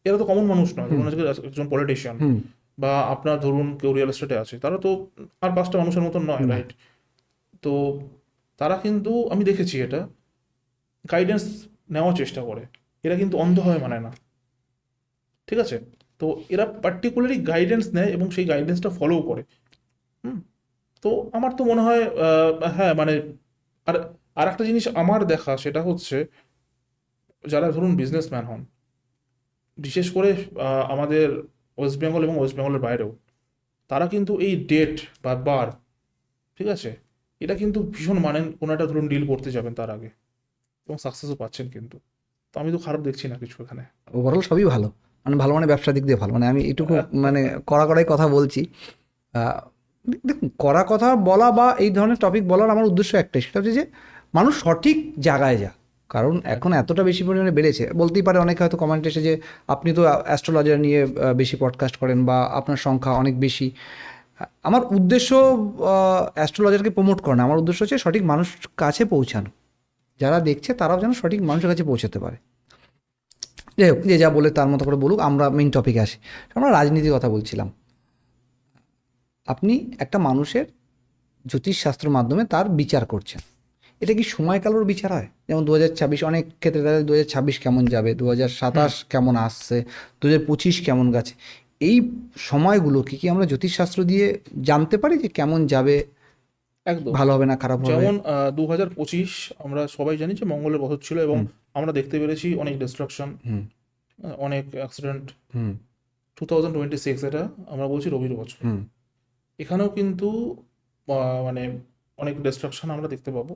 এরা তো কমন মানুষ নয়, হুম ধরুন আজকে একজন পলিটিশিয়ান হুম বা আপনার ধরুন কেউ রিয়েল এস্টেটে আছে, তারা তো আর 5টা মানুষের মতন নয়, না। রাইট? তো তারা কিন্তু, আমি দেখেছি এটা, গাইডেন্স নেওয়ার চেষ্টা করে, এরা কিন্তু অন্ধভাবে মানে না, ঠিক আছে? তো এরা পার্টিকুলারলি গাইডেন্স নেয় এবং সেই গাইডেন্সটা ফলো করে। হুম। তো আমার তো মনে হয় হ্যাঁ মানে, আর আর একটা জিনিস আমার দেখা সেটা হচ্ছে, যারা ধরুন বিজনেসম্যান হন, বিশেষ করে আমাদের ওয়েস্ট বেঙ্গল এবং ওয়েস্ট বেঙ্গলের বাইরেও, তারা কিন্তু এই ডেট বা বার, ঠিক আছে, এটা কিন্তু ভীষণ মানেন কোনো একটা ধরুন ডিল করতে যাবেন তার আগে, এবং সাকসেসও পাচ্ছেন কিন্তু। তো আমি তো খারাপ দেখছি না কিছু এখানে। ওভারঅল সবই ভালো, মানে ভালো মানে ব্যবসার দিক দিয়ে ভালো, মানে আমি এটুকু মানে কড়াই কথা বলছি। আহ, দেখুন, কড়া কথা বলা বা এই ধরনের টপিক বলার আমার উদ্দেশ্য একটাই, সেটা হচ্ছে যে মানুষ সঠিক জায়গায় যা। কারণ এখন এতটা বেশি পরিমাণে বেড়েছে, বলতেই পারে অনেকে হয়তো কমেন্ট এসে যে আপনি তো অ্যাস্ট্রোলজার নিয়ে বেশি পডকাস্ট করেন বা আপনার সংখ্যা অনেক বেশি। আমার উদ্দেশ্য অ্যাস্ট্রোলজারকে প্রমোট করা না, আমার উদ্দেশ্য হচ্ছে সঠিক মানুষ কাছে পৌঁছানো, যারা দেখছে তারাও যেন সঠিক মানুষের কাছে পৌঁছাতে পারে। যাই হোক, যে যা বলে তার মতো করে বলুক, আমরা মেইন টপিকে আসি। আমরা রাজনীতির কথা বলছিলাম। আপনি একটা মানুষের জ্যোতিষশাস্ত্রের মাধ্যমে তার বিচার করছেন, এটা কি সময়কালের বিচার হয়? যেমন 2026 অনেক ক্ষেত্রে দেখা যায় 2026 কেমন যাবে, 2027 কেমন আসছে, 2025 কেমন গেছে, এই সময়গুলো কি আমরা জ্যোতিষশাস্ত্র দিয়ে জানতে পারি যে কেমন যাবে, একদম। ভালো হবে না খারাপ হবে? যেমন 2025 আমরা সবাই জানি যে মঙ্গলের বছর ছিল, এবং হুম আমরা দেখতে পেরেছি অনেক ডিস্ট্রাকশন, হুম অনেক অ্যাক্সিডেন্ট। হুম 2026 এটা আমরা বলছি রবির বছর, হুম এখানেও কিন্তু মানে অনেক ডিস্ট্রাকশন আমরা দেখতে পাবো।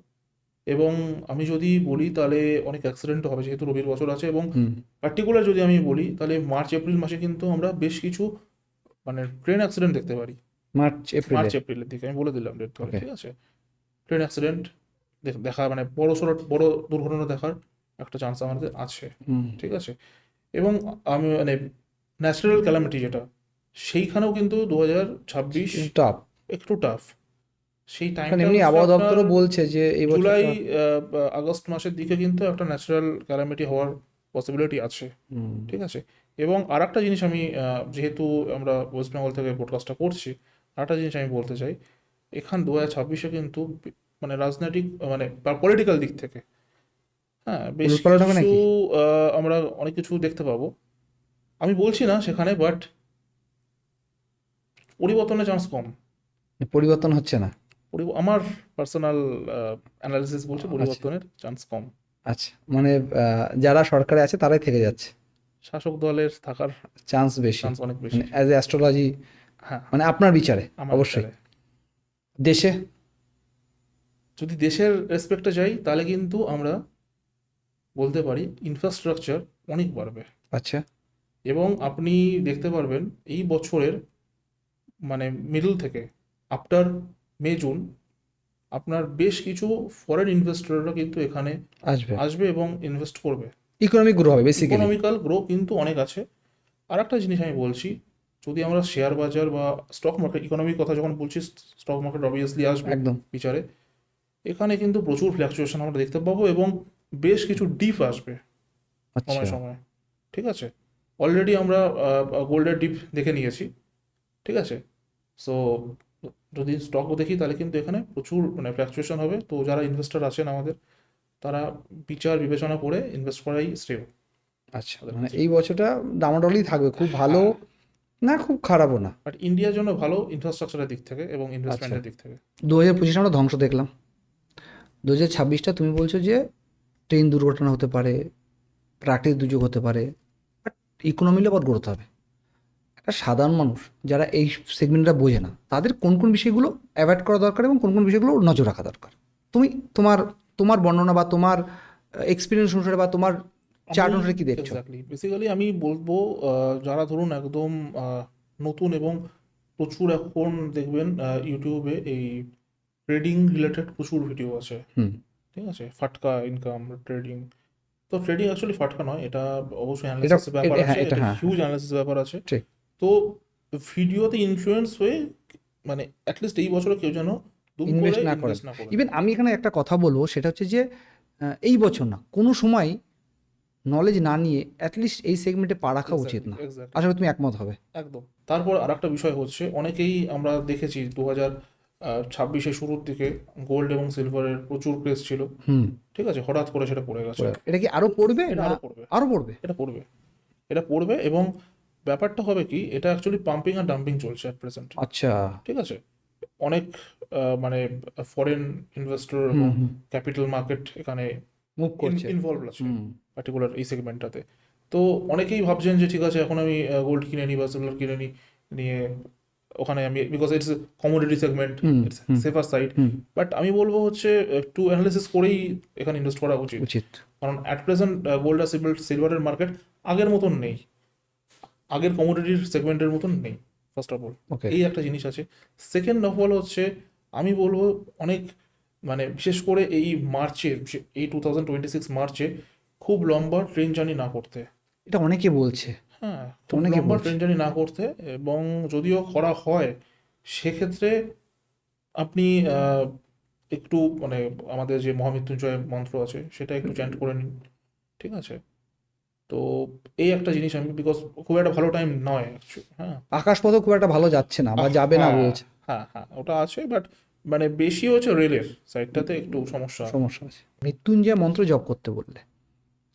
এবং আমি যদি বলি তাহলে অনেক অ্যাক্সিডেন্ট হবে, যেহেতু রবির বছর আছে। এবং হুম পার্টিকুলার যদি আমি বলি তাহলে মার্চ এপ্রিল মাসে কিন্তু আমরা বেশ কিছু মানে ট্রেন অ্যাক্সিডেন্ট দেখতে পারি। মার্চ এপ্রিলে? মার্চ এপ্রিলের দিকে আমি বলে দিলাম ডেট ধরে, ওকে। ঠিক আছে? ট্রেন অ্যাক্সিডেন্ট দেখা মানে বড় দুর্ঘটনা দেখার একটা চান্স আমাদের আছে, হুম ঠিক আছে? এবং আমি মানে ন্যাচারাল ক্যালামিটি যেটা, সেইখানেও কিন্তু 2026 টপ। একটু টাফ। সেই কারণ টাইমটা এমনি হচ্ছে আবহাওয়া আপনার দপ্তরও বলছে যে এই জুলাই বছরটা। আগস্ট মাসের দিকে কিন্তু একটা ন্যাচারাল ক্যালামিটি হওয়ার পসিবিলিটি আছে, হুম ঠিক আছে? এবং আর একটা জিনিস আমি যেহেতু আমরা ওয়েস্ট বেঙ্গল থেকে পডকাস্টটা করছি, আর একটা জিনিস আমি বলতে চাই, এখান 2026-এ কিন্তু মানে রাজনৈতিক মানে পলিটিক্যাল দিক থেকে, হ্যাঁ, বেশ উলটপালট হবে কিছু নাকি? আমরা অনেক কিছু দেখতে পাবো। আমি বলছি না সেখানে, বাট পরিবর্তনের চান্স কম। পরিবর্তন হচ্ছে না? আমার পার্সোনাল অ্যানালিসিস বলছে আচ্ছা পরিবর্তনের চান্স কম। আচ্ছা, মানে যারা সরকারে আছে তারাই থেকে যাচ্ছে, শাসক দলের থাকার চান্স বেশি, চান্স অনেক মানে বেশি। অ্যাজ এ অ্যাস্ট্রোলজি, হ্যাঁ, মানে আপনার বিচারে আমার অবশ্যই। বিচারে দেশে? যদি দেশের রেসপেক্টে যাই তাহলে কিন্তু আমরা বলতে পারি ইনফ্রাস্ট্রাকচার অনেক বাড়বে। আচ্ছা। এবং আপনি দেখতে পারবেন এই বছরের মানে মিডল থেকে আফটার মে জুন আপনার বেশ কিছু ফরেন ইনভেস্টররা কিন্তু এখানে আসবে, আসবে এবং ইনভেস্ট করবে। ইকোনমিক গ্রো হবে বেসিক্যালি। ইকোনমিক্যাল গ্রো কিন্তু অনেক আছে। আর একটা জিনিস আমি বলছি, যদি আমরা শেয়ার বাজার বা স্টক মার্কেট, ইকোনমির কথা যখন বলছি, স্টক মার্কেট অবভিয়াসলি আসবে একদম। বিচারে। এখানে কিন্তু প্রচুর ফ্ল্যাকচুয়েশন আমরা দেখতে পাবো এবং বেশ কিছু ডিপ আসবে আচ্ছা। সময় সময়, ঠিক আছে? অলরেডি আমরা গোল্ডের ডিপ দেখে নিয়েছি, ঠিক আছে? সো যদি স্টকও দেখি তাহলে কিন্তু এখানে প্রচুর মানে ফ্ল্যাকচুয়েশন হবে। তো যারা ইনভেস্টর আছেন আমাদের, তারা বিচার বিবেচনা করে ইনভেস্ট করাই শ্রেয়। আচ্ছা, মানে এই বছরটা ডামাডোলই থাকবে, খুব ভালো হ্যাঁ, না খুব খারাপও না। বাট ইন্ডিয়ার জন্য ভালো ইনফ্রাস্ট্রাকচারের দিক থেকে এবং আচ্ছা, ইনভেস্টমেন্টের দিক থেকে। 2025 আমরা ধ্বংস দেখলাম, 2026টা তুমি বলছো যে ট্রেন দুর্ঘটনা হতে পারে, প্রাকৃতিক দুর্যোগ হতে পারে, বাট ইকোনমির আবার গ্রোথ হবে। একটা সাধারণ মানুষ যারা এই সেগমেন্টটা বোঝে না, তাদের কোন কোন বিষয়গুলো অ্যাভয়েড করা দরকার এবং কোন কোন বিষয়গুলো নজর রাখা দরকার? তুমি তোমার তোমার বর্ণনা বা তোমার এক্সপিরিয়েন্স অনুসারে বা তোমার চার্ট অনুসারে কি দেখছো? এক্স্যাক্টলি, বেসিক্যালি আমি বলবো যারা ধরুন একদম নতুন এবং প্রচুর এখন দেখবেন ইউটিউবে এই ট্রেডিং রিলেটেড প্রচুর ভিডিও আছে, হুম ঠিক আছে? ফাটকা ইনকাম ট্রেডিং। তো ট্রেডিং অ্যাকচুয়ালি ফাটকা নয়, এটা অবশ্যই এটা অ্যানালিসিসের ব্যাপার হ্যাঁ, আছে, এটা এটা হ্যাঁ হিউজ অ্যানালিসিস ব্যাপার আছে। ঠিক। তো ভিডিওতে ইনফ্লুয়েন্স হয়ে মানে অ্যাটলিস্ট এই বছরে কেউ যেন দুম করে ইনভেস্ট না করেন। ইনভেস্ট না করে। ইভেন আমি এখানে একটা কথা বলবো, সেটা হচ্ছে যে এই বছর না, কোনো সময় নলেজ না নিয়ে অ্যাটলিস্ট এই সেগমেন্টে পা রাখা উচিত না। এক্স্যাক্টলি, আশা করি তুমি একমত হবে। একদম। তারপর আরেকটা বিষয় হচ্ছে, অনেকেই আমরা দেখেছি 2026-এর শুরুর দিকে গোল্ড এবং সিলভারের প্রচুর ক্রেজ ছিল, হুম। ঠিক আছে, হঠাৎ করে সেটা পড়ে গেছে। এটা কি আরো পড়বে এটা না আরো পড়বে, আরো পড়বে? এটা পড়বে, এটা পড়বে। এবং ব্যাপারটা হবে কি, এটা অ্যাকচুয়ালি পাম্পিং আর ডাম্পিং চলছে অ্যাট প্রেজেন্ট, আচ্ছা। ঠিক আছে। অনেক মানে ফরেন ইনভেস্টর এবং হুম হুম। ক্যাপিটাল মার্কেট এখানে মুভ করছে। ইনভলভ আছে হুম। পার্টিকুলার এই সেগমেন্টটাতে। তো অনেকেই ভাবছেন যে ঠিক আছে, এখন আমি গোল্ড কিনে নিই বা সিলভার কিনে নিই, নিয়ে ওখানে আমি, because it's commodity segment, hmm it's hmm safer side. Hmm. But আমি বলবো হচ্ছে একটু অ্যানালিসিস করেই এখানে ইনভেস্ট করা উচিত। উচিত। কারণ অ্যাট প্রেজেন্ট গোল্ড আর সিলভারের মার্কেট আগের মতন নেই, আগের কমোডিটির সেগমেন্টের মতন নেই, ফার্স্ট অফ অল। ওকে। এই একটা জিনিস আছে। সেকেন্ড অফ অল হচ্ছে, আমি বলবো অনেক মানে বিশেষ করে এই মার্চে, এই 2026 মার্চে খুব লম্বা ট্রেন জার্নি না করতে। এটা অনেকে বলছে। হ্যাঁ, তো খুব অনেকে লম্বা বলছে। ট্রেন জার্নি না করতে। এবং যদিও করা হয়, সেক্ষেত্রে আপনি একটু মানে আমাদের যে মহামৃত্যুঞ্জয় মন্ত্র আছে সেটা একটু চ্যান্ট করে নিন, ঠিক আছে। তো এই একটা জিনিস আমি, বিকজ খুব একটা ভালো টাইম নয় actually, হ্যাঁ। আকাশপথও খুব একটা ভালো যাচ্ছে না বা যাবে না হ্যাঁ, বলছে। হ্যাঁ হ্যাঁ, ওটা আছে। বাট মানে বেশি হচ্ছে রেলের সাইডটাতে একটু সমস্যা। সমস্যা আছে। মৃত্যুঞ্জয় মন্ত্র জপ করতে বললে,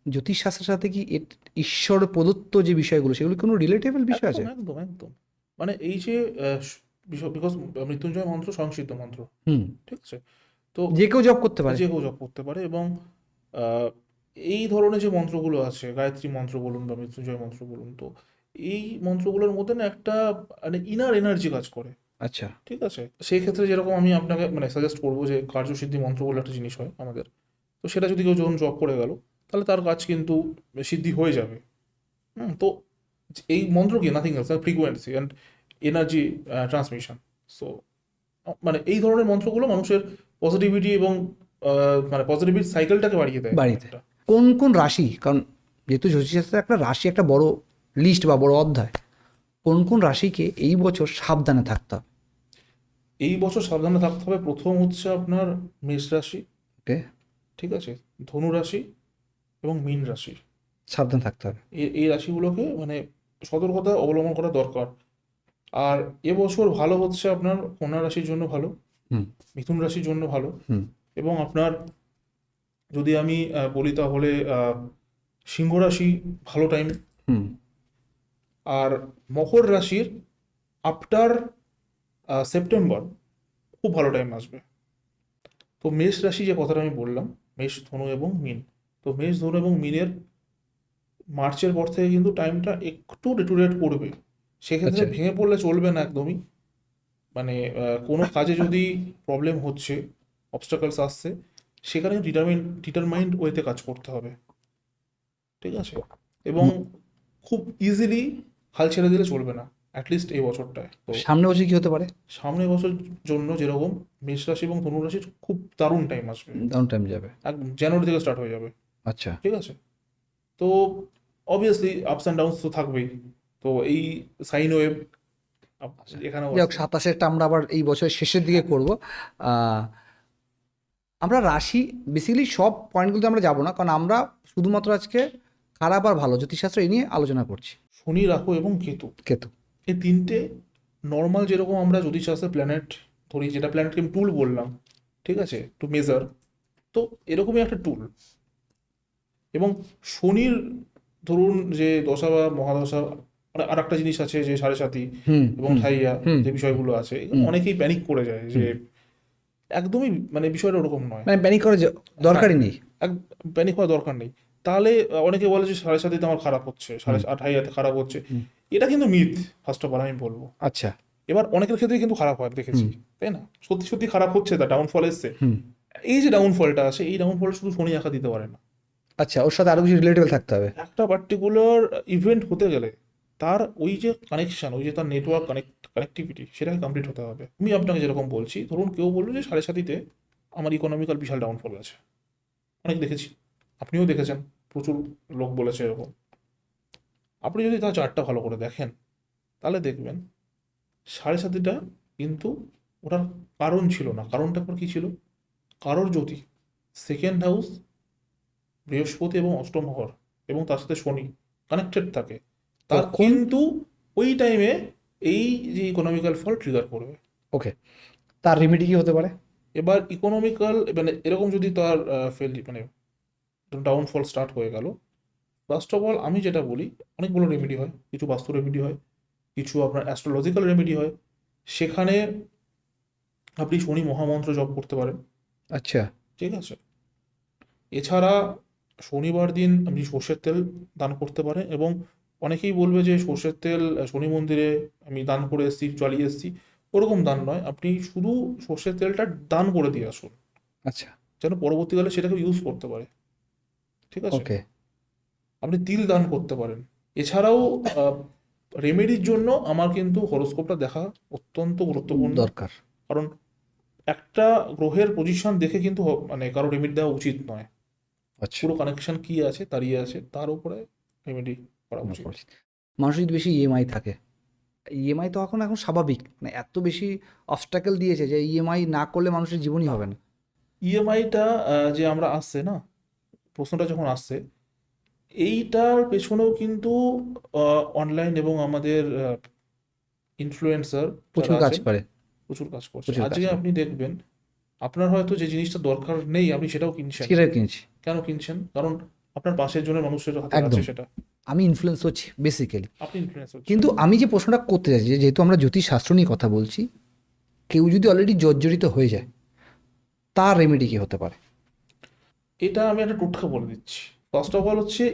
জ্যোতিষশাস্ত্রের সাথে কি ঈশ্বর প্রদত্ত যে বিষয়গুলো, সেগুলো কোনো রিলেটেবল বিষয় আছে? একদম একদম একদম। মানে এই যে বিকজ মৃত্যুঞ্জয় মন্ত্র সংস্কৃত মন্ত্র, হুম। ঠিক আছে। তো যে কেউ জপ করতে পারে। যে কেউ জপ করতে পারে। এবং আহ, এই ধরনের যে মন্ত্রগুলো আছে, গায়ত্রী মন্ত্র বলুন বা মৃত্যুঞ্জয় মন্ত্র বলুন, তো এই মন্ত্রগুলোর মধ্যে না একটা মানে ইনার এনার্জি কাজ করে, আচ্ছা। ঠিক আছে। সেই ক্ষেত্রে যেরকম আমি আপনাকে মানে সাজেস্ট করবো যে কার্যসিদ্ধি মন্ত্র বলে একটা জিনিস হয় আমাদের, তো সেটা যদি কেউ যখন জপ করে গেল, তাহলে তার কাজ কিন্তু সিদ্ধি হয়ে যাবে। তো এই মন্ত্র কি nothing else, frequency and energy transmission. So মানে এই ধরনের মন্ত্রগুলো মানুষের পজিটিভিটি এবং মানে পজিটিভিটি সাইকেলটাকে বাড়িয়ে দেয় বাড়িতে অনেকটা। কোন কোন রাশি, কারণ যেহেতু জ্যোতিষশাস্ত্রে একটা রাশি একটা বড় লিস্ট বা বড় অধ্যায়, কোন কোন রাশিকে এই বছর সাবধানে থাকতে হবে? এই বছর সাবধানে থাকতে হবে। প্রথম হচ্ছে আপনার মেষ রাশি, ওকে। ঠিক আছে, ধনু রাশি এবং মীন রাশি। সাবধান থাকতে হবে। এই রাশিগুলোকে মানে সতর্কতা অবলম্বন করা দরকার। আর এবছর ভালো হচ্ছে আপনার কন্যা রাশির জন্য ভালো, হুম মিথুন রাশির জন্য ভালো। হুম এবং আপনার যদি আমি বলি তাহলে সিংহ রাশি ভালো টাইম। হুম। আর মকর রাশির আফটার সেপ্টেম্বর খুব ভালো টাইম আসবে। তো মেষ রাশি যে কথাটা আমি বললাম, মেষ, ধনু এবং মীন, তো মেষ, ধনু এবং মীনের মার্চের পর থেকে কিন্তু টাইমটা একটু ডিটোরিয়েট করবে। সেক্ষেত্রে আচ্ছা। ভেঙে পড়লে চলবে না একদমই। মানে কোনো কাজে যদি প্রবলেম হচ্ছে, অবস্টাকলস আসছে, সেখানে ডিটারমাইন্ড ওয়েতে কাজ করতে হবে, ঠিক আছে। এবং খুব ইজিলি হাল ছেড়ে দিলে চলবে না, অ্যাটলিস্ট এই বছরটায়। তো সামনে বছর কি হতে পারে? সামনের বছর জন্য যেরকম মেষ রাশি এবং ধনু রাশির খুব দারুণ টাইম আসবে, ডাউন টাইম যাবে। একদম জানুয়ারি থেকে স্টার্ট হয়ে যাবে, আচ্ছা। ঠিক আছে। তো অবভিয়াসলি আপস অ্যান্ড ডাউনস তো থাকবেই। তো এই সাইন ওয়েভ এখানেও যাই হোক, আছে। 27-এরটা আমরা আবার এই বছরের শেষের দিকে করব। আমরা রাশি বেসিক্যালি সব পয়েন্টগুলোতে আমরা যাব না, কারণ আমরা শুধুমাত্র আজকে খারাপ আর ভালো জ্যোতিষশাস্ত্র এই নিয়ে আলোচনা করছি। শনি, রাহু এবং কেতু, কেতু। এই তিনটে নর্মাল যেরকম আমরা জ্যোতিষশাস্ত্রের প্ল্যানেট ধরি, যেটা প্ল্যানেটকে আমি টুল বললাম, ঠিক আছে, টু মেজার, তো এরকমই একটা টুল। এবং শনির ধরুন যে দশা বা মহাদশা, মানে আর একটা জিনিস আছে যে সাড়ে সাতি হুম এবং হুম ঠাইয়া, হুম। যে বিষয়গুলো আছে, এগুলো অনেকেই প্যানিক করে যায় যে একদমই মানে বিষয়টা ওরকম নয়। মানে প্যানিক করার দরকারই নেই। প্যানিক হওয়ার দরকার নেই। তাহলে অনেকে বলে যে সাড়ে সাতিতে আমার খারাপ হচ্ছে, সাড়ে আঠাইয়াতে খারাপ হচ্ছে। এটা কিন্তু মিথ, ফার্স্ট অফ অল আমি বলবো। আচ্ছা। এবার অনেকের ক্ষেত্রে কিন্তু খারাপ হয় দেখেছি, তাই না, সত্যি সত্যি খারাপ হচ্ছে, তার ডাউনফল এসছে। হুম। এই যে ডাউনফলটা আছে, এই ডাউনফল শুধু শনি একা দিতে পারে না। আচ্ছা, ওর সাথে আরো কিছু রিলেটেবল থাকতে হবে। একটা পার্টিকুলার ইভেন্ট হতে গেলে তার ওই যে কানেকশন, ওই যে তার নেটওয়ার্ক কানেক্টিভিটি, সেটাকে কমপ্লিট হতে হবে। আমি আপনাকে যেরকম বলছি, ধরুন কেউ বললো যে সাড়ে সাতিতে আমার ইকোনমিক্যাল বিশাল ডাউনফল আছে, অনেক দেখেছি, আপনিও দেখেছেন, প্রচুর লোক বলেছে এরকম। আপনি যদি তার চার্টটা ভালো করে দেখেন, তাহলে দেখবেন সাড়ে সাতিটা কিন্তু ওটার কারণ ছিল না। কারণটা আপনার কী ছিল? কারোর যদি সেকেন্ড হাউস বৃহস্পতি এবং অষ্টম ঘর এবং তার সাথে শনি কানেক্টেড থাকে, তার তখন কিন্তু ওই টাইমে এই যে ইকোনমিক্যাল ফল ট্রিগার করবে। ওকে, তার রেমেডি কি হতে পারে? এবার ইকোনমিক্যাল মানে এরকম যদি তার মানে ডাউনফল স্টার্ট হয়ে গেল, ফার্স্ট অফ অল আমি যেটা বলি, অনেকগুলো রেমেডি হয়, কিছু বাস্তু রেমেডি হয়, কিছু আপনার অ্যাস্ট্রোলজিক্যাল রেমেডি হয়। সেখানে আপনি শনি মহামন্ত্র জপ করতে পারেন, আচ্ছা, ঠিক আছে। এছাড়া শনিবার দিন আপনি সর্ষের তেল দান করতে পারেন, এবং অনেকেই বলবে যে সর্ষের তেল শনি মন্দিরে আমি দান করে এসেছি, চালিয়ে এসেছি। ওরকম দান নয়, আপনি শুধু সর্ষের তেলটা দান করে দিয়ে আসুন, আচ্ছা, যেন পরবর্তীকালে সেটাকে ইউজ করতে পারে, ঠিক আছে। ওকে, আপনি তিল দান করতে পারেন। এছাড়াও রেমেডির জন্য আমার কিন্তু হরোস্কোপটা দেখা অত্যন্ত গুরুত্বপূর্ণ, দরকার। কারণ একটা গ্রহের পজিশন দেখে কিন্তু মানে কারো রেমেডি দেওয়া উচিত নয়। আচ্ছা, পুরো কানেকশন কি আছে, দাঁড়িয়ে আছে, তার উপরে রেমেডি করা উচিত। মানুষ যদি বেশি ইএমআই থাকে, ইএমআই তো এখন এখন স্বাভাবিক, মানে এত বেশি অবস্টাকেল দিয়েছে যে ইএমআই না করলে মানুষের জীবনই হবে না। ইএমআইটা যে আমরা আসছে না, প্রশ্নটা যখন আসছে, এইটার পেছনেও কিন্তু অনলাইন এবং আমাদের ইনফ্লুয়েন্সার প্রচুর যারা কাজ আছেন করে, প্রচুর কাজ করছে। প্রচুর কাজ আজকে করে। আপনি দেখবেন আপনার হয়তো যে জিনিসটা দরকার নেই আপনি সেটাও কিনছেন। সেটাই কিনছি। কেন কিনছেন? কারণ আপনার পাশের জনের মানুষের হাতে আছে একদম। সেটা, আমি ইনফ্লুয়েন্স হচ্ছি বেসিক্যালি। আপনি ইনফ্লুয়েন্স হচ্ছেন। কিন্তু আমি যে প্রশ্নটা করতে চাইছি, যেহেতু আমরা জ্যোতিষশাস্ত্র নিয়ে কথা বলছি, কেউ যদি অলরেডি জর্জরিত হয়ে যায়, তার রেমেডি কি হতে পারে? এটা আমি একটা টোটকা বলে দিচ্ছি। ফার্স্ট অফ অল হচ্ছে,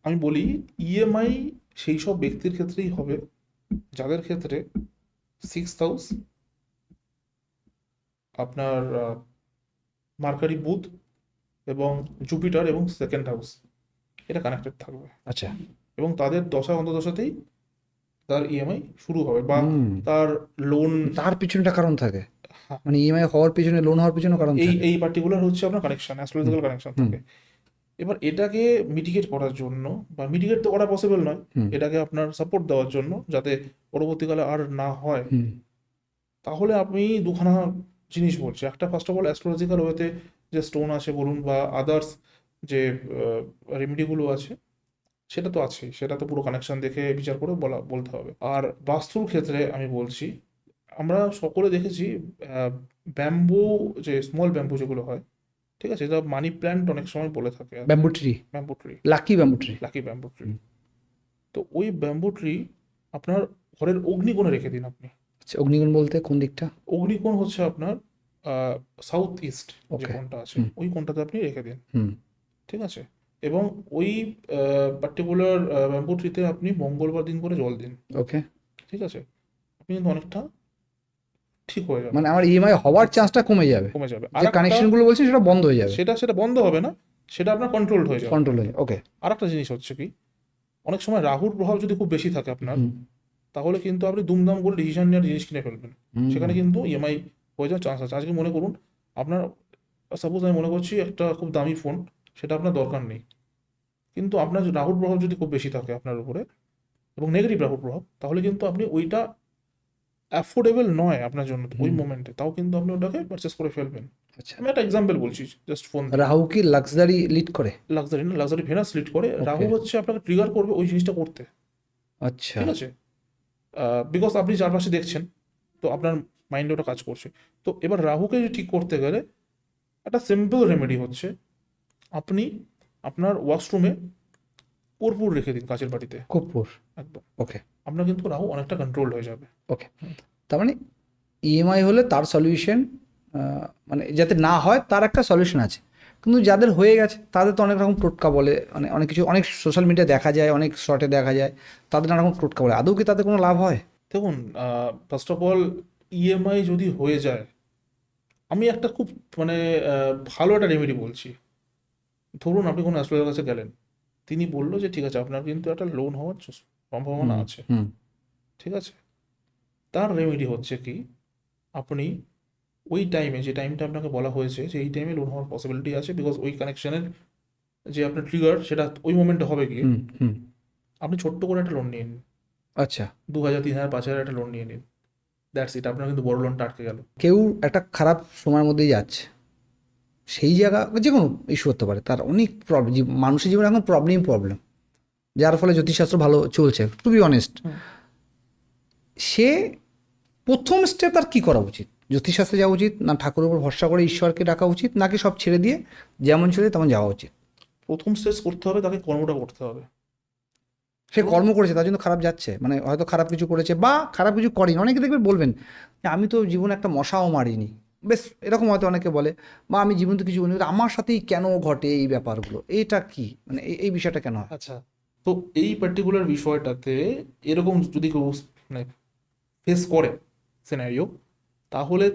আমি বলি ইএমআই সেই সব ব্যক্তির ক্ষেত্রেই হবে যাদের ক্ষেত্রে সিক্স হাউস আপনার মার্কারি বুধ এবং জুপিটার এবং সেকেন্ড হাউস এটা কানেক্টেড থাকবে, আচ্ছা, এবং তাদের দশা অন্তদশাতেই তার ইএমআই শুরু হবে বা হুম, তার লোন। তার পিছনে একটা কারণ থাকে, হ্যাঁ, মানে ইএমআই হওয়ার পিছনে, লোন হওয়ার পিছনে কারণ এই থাকে। এই পার্টিকুলার হচ্ছে আপনার কানেকশন, হুম, অ্যাস্ট্রোলজিক্যাল কানেকশন হুম, থাকে। এবার এটাকে মিটিগেট করার জন্য, বা মিটিগেট তো করা পসিবল নয়, হুম, এটাকে আপনার সাপোর্ট দেওয়ার জন্য যাতে পরবর্তীকালে আর না হয়, হুম, তাহলে আপনি দুখানা জিনিস বলছি। একটা ফার্স্ট অফ অল অ্যাস্ট্রোলজিক্যাল ওয়েতে যে স্টোন আছে বলুন বা আদার্স যে রেমেডিগুলো আছে, সেটা তো আছেই, সেটা তো পুরো কানেকশন দেখে বিচার করে বলতে হবে। আর বাস্তুর ক্ষেত্রে আমি বলছি, আমরা সকলে দেখেছি ব্যাম্বু, যে স্মল ব্যাম্বু যেগুলো হয়, ঠিক আছে, এটা মানি প্ল্যান্ট অনেক সময় বলে থাকে, bamboo tree, bamboo tree, lucky bamboo tree. Lucky bamboo tree. তো ওই ব্যাম্বু ট্রি আপনার ঘরের অগ্নিকোণে রেখে দিন আপনি। আচ্ছা, অগ্নিকোণ বলতে কোন দিকটা? অগ্নিকোণ হচ্ছে আপনার সাউথ ইস্ট যে ওকে, কোণটা আছে, হুম, ওই কোণটাতে আপনি রেখে দিন, হুম, ঠিক আছে। এবং ওই পার্টিকুলার ব্যাম্বু ট্রিতে আপনি মঙ্গলবার দিন করে জল দিন, ওকে। ঠিক আছে। আপনি কিন্তু অনেকটা ঠিক হয়ে যাবে, মানে আমার ইএমআই হওয়ার চান্সটা কমে যাবে, কমে যাবে। যে কানেকশনগুলো বলছেন সেটা বন্ধ হয়ে যাবে, সেটা বন্ধ হবে না, সেটা আপনার কন্ট্রোল হয়ে যাবে। কন্ট্রোল হয়ে যাবে। ওকে, আর একটা জিনিস হচ্ছে কি, অনেক সময় রাহুর প্রভাব যদি খুব বেশি থাকে আপনার, হুম, তাহলে কিন্তু আপনি দুমদাম করে ডিসিশন নেওয়ার জিনিস কিনে ফেলবেন, হুম, সেখানে কিন্তু ইএমআই হয়ে যাওয়ার চান্স আছে। আজকে মনে করুন আপনার, সাপোজ আমি মনে করছি একটা খুব দামি ফোন, সেটা আপনার দরকার নেই, কিন্তু আপনার রাহুর প্রভাব যদি খুব বেশি থাকে আপনার উপরে এবং নেগেটিভ রাহুর প্রভাব, তাহলে কিন্তু আপনি ওইটা অ্যাফোর্ডেবল নয় আপনার জন্য ওই হুম, মোমেন্টে, তাও কিন্তু আপনি ওটাকে পারচেস করে ফেলবেন। আচ্ছা। আমি একটা এক্সাম্পল বলছি জাস্ট ফোন দিয়ে। রাহু কি লাক্সারি লিড করে? লাক্সারি না, লাক্সারি ভেনাস লিড করে। রাহু ওকে, হচ্ছে আপনাকে ট্রিগার করবে ওই জিনিসটা করতে, আচ্ছা, ঠিক আছে। বিকজ আপনি চারপাশে দেখছেন, তো আপনার মাইন্ডে ওটা কাজ করছে। তো এবার রাহুকে ঠিক করতে গেলে একটা সিম্পল রেমেডি হচ্ছে, আপনি আপনার ওয়াশরুমে কর্পূর রেখে দিন কাচের বাটিতে, কর্পূর। একদম। ওকে, আপনার কিন্তু রাহু অনেকটা কন্ট্রোল হয়ে যাবে। ওকে। তার মানে ইএমআই হলে তার সলিউশন, মানে যাতে না হয় তার একটা সলিউশন আছে, কিন্তু যাদের হয়ে গেছে তাদের তো অনেক রকম টোটকা বলে, মানে অনেক কিছু, অনেক সোশ্যাল মিডিয়া দেখা যায়, অনেক শর্টে দেখা যায়, তাদের নানা রকম টোটকা বলে। আদৌ কি তাতে কোনো লাভ হয়? দেখুন, ফার্স্ট অফ অল ইএমআই যদি হয়ে যায়, আমি একটা খুব মানে ভালো একটা রেমেডি বলছি। ধরুন আপনি কোনো অ্যাস্ট্রোলজার কাছে গেলেন, তিনি বললো যে ঠিক আছে আপনার কিন্তু একটা লোন হওয়ার সম্ভাবনা হুম, আছে, হুম, ঠিক আছে। তার রেমেডি হচ্ছে কি, আপনি ওই টাইমে, যে টাইমটা আপনাকে বলা হয়েছে যে এই টাইমে লোন হওয়ার পসিবিলিটি আছে, বিকজ ওই কানেকশনের যে আপনার ট্রিগার সেটা ওই মোমেন্টে হবে গিয়ে, হুম, হুম, আপনি ছোট্ট করে একটা লোন নিয়ে নিন, আচ্ছা, 2,000, 3,000, 5,000 একটা লোন নিয়ে নিন, দ্যাটস ইট, আপনার কিন্তু বড় লোনটা আটকে গেল। কেউ একটা খারাপ সময়ের মধ্যেই যাচ্ছে, সেই জায়গা যে কোনো ইস্যু হতে পারে, তার অনেক প্রবলেম, মানুষের জীবনে এখন প্রবলেম, যার ফলে জ্যোতিষশাস্ত্র ভালো চলছে, টু বি অনেস্ট। হুম। সে প্রথম স্টেপ তার কী করা উচিত? জ্যোতিষশাস্ত্রে যাওয়া উচিত, না ঠাকুরের উপর ভরসা করে ঈশ্বরকে ডাকা উচিত, নাকি সব ছেড়ে দিয়ে যেমন ছেড়ে তেমন যাওয়া উচিত? প্রথম স্টেজ করতে হবে, তাকে কর্মটা করতে হবে। সে কর্ম করেছে তার জন্য খারাপ যাচ্ছে, মানে হয়তো খারাপ কিছু করেছে বা খারাপ কিছু করেনি, অনেকে দেখবে বলবেন যে আমি তো জীবনে একটা মশাও মারিনি, বেশ এরকম হয়তো অনেকে বলে, বা আমি জীবনে তো কিছু করিনি, কিন্তু আমার সাথেই কেন ঘটে এই ব্যাপারগুলো, এটা কি মানে এই বিষয়টা কেন হয়? আচ্ছা, তো এই পার্টিকুলার বিষয়টাতে এরকম যদি কেউ মানে ফেস করে সিনারিও, তাহলে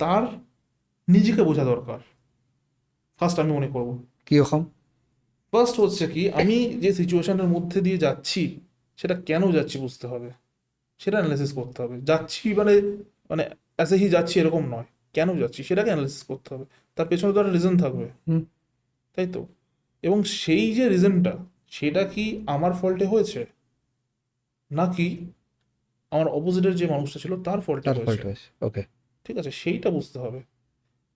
তার নিজেকে বোঝা দরকার। ফার্স্ট আমি মনে করব, কীরকম? ফার্স্ট হচ্ছে কি, আমি যে সিচুয়েশনের মধ্যে দিয়ে যাচ্ছি সেটা কেন যাচ্ছি বুঝতে হবে, সেটা অ্যানালাইসিস করতে হবে। যাচ্ছি মানে মানে অ্যাসে হি যাচ্ছি এরকম নয়, কেন যাচ্ছি সেটাকে অ্যানালাইসিস করতে হবে। তার পেছনে তো একটা রিজন থাকবে, হুম। তাই তো? এবং সেই যে রিজনটা, সেটা কি আমার ফল্টে হয়েছে, নাকি আমার অপোজিটের যে মানুষটা ছিল তার ফল্টে তার হয়েছে? ফল্ট হয়েছে, ওকে। ঠিক আছে, সেইটা বুঝতে হবে।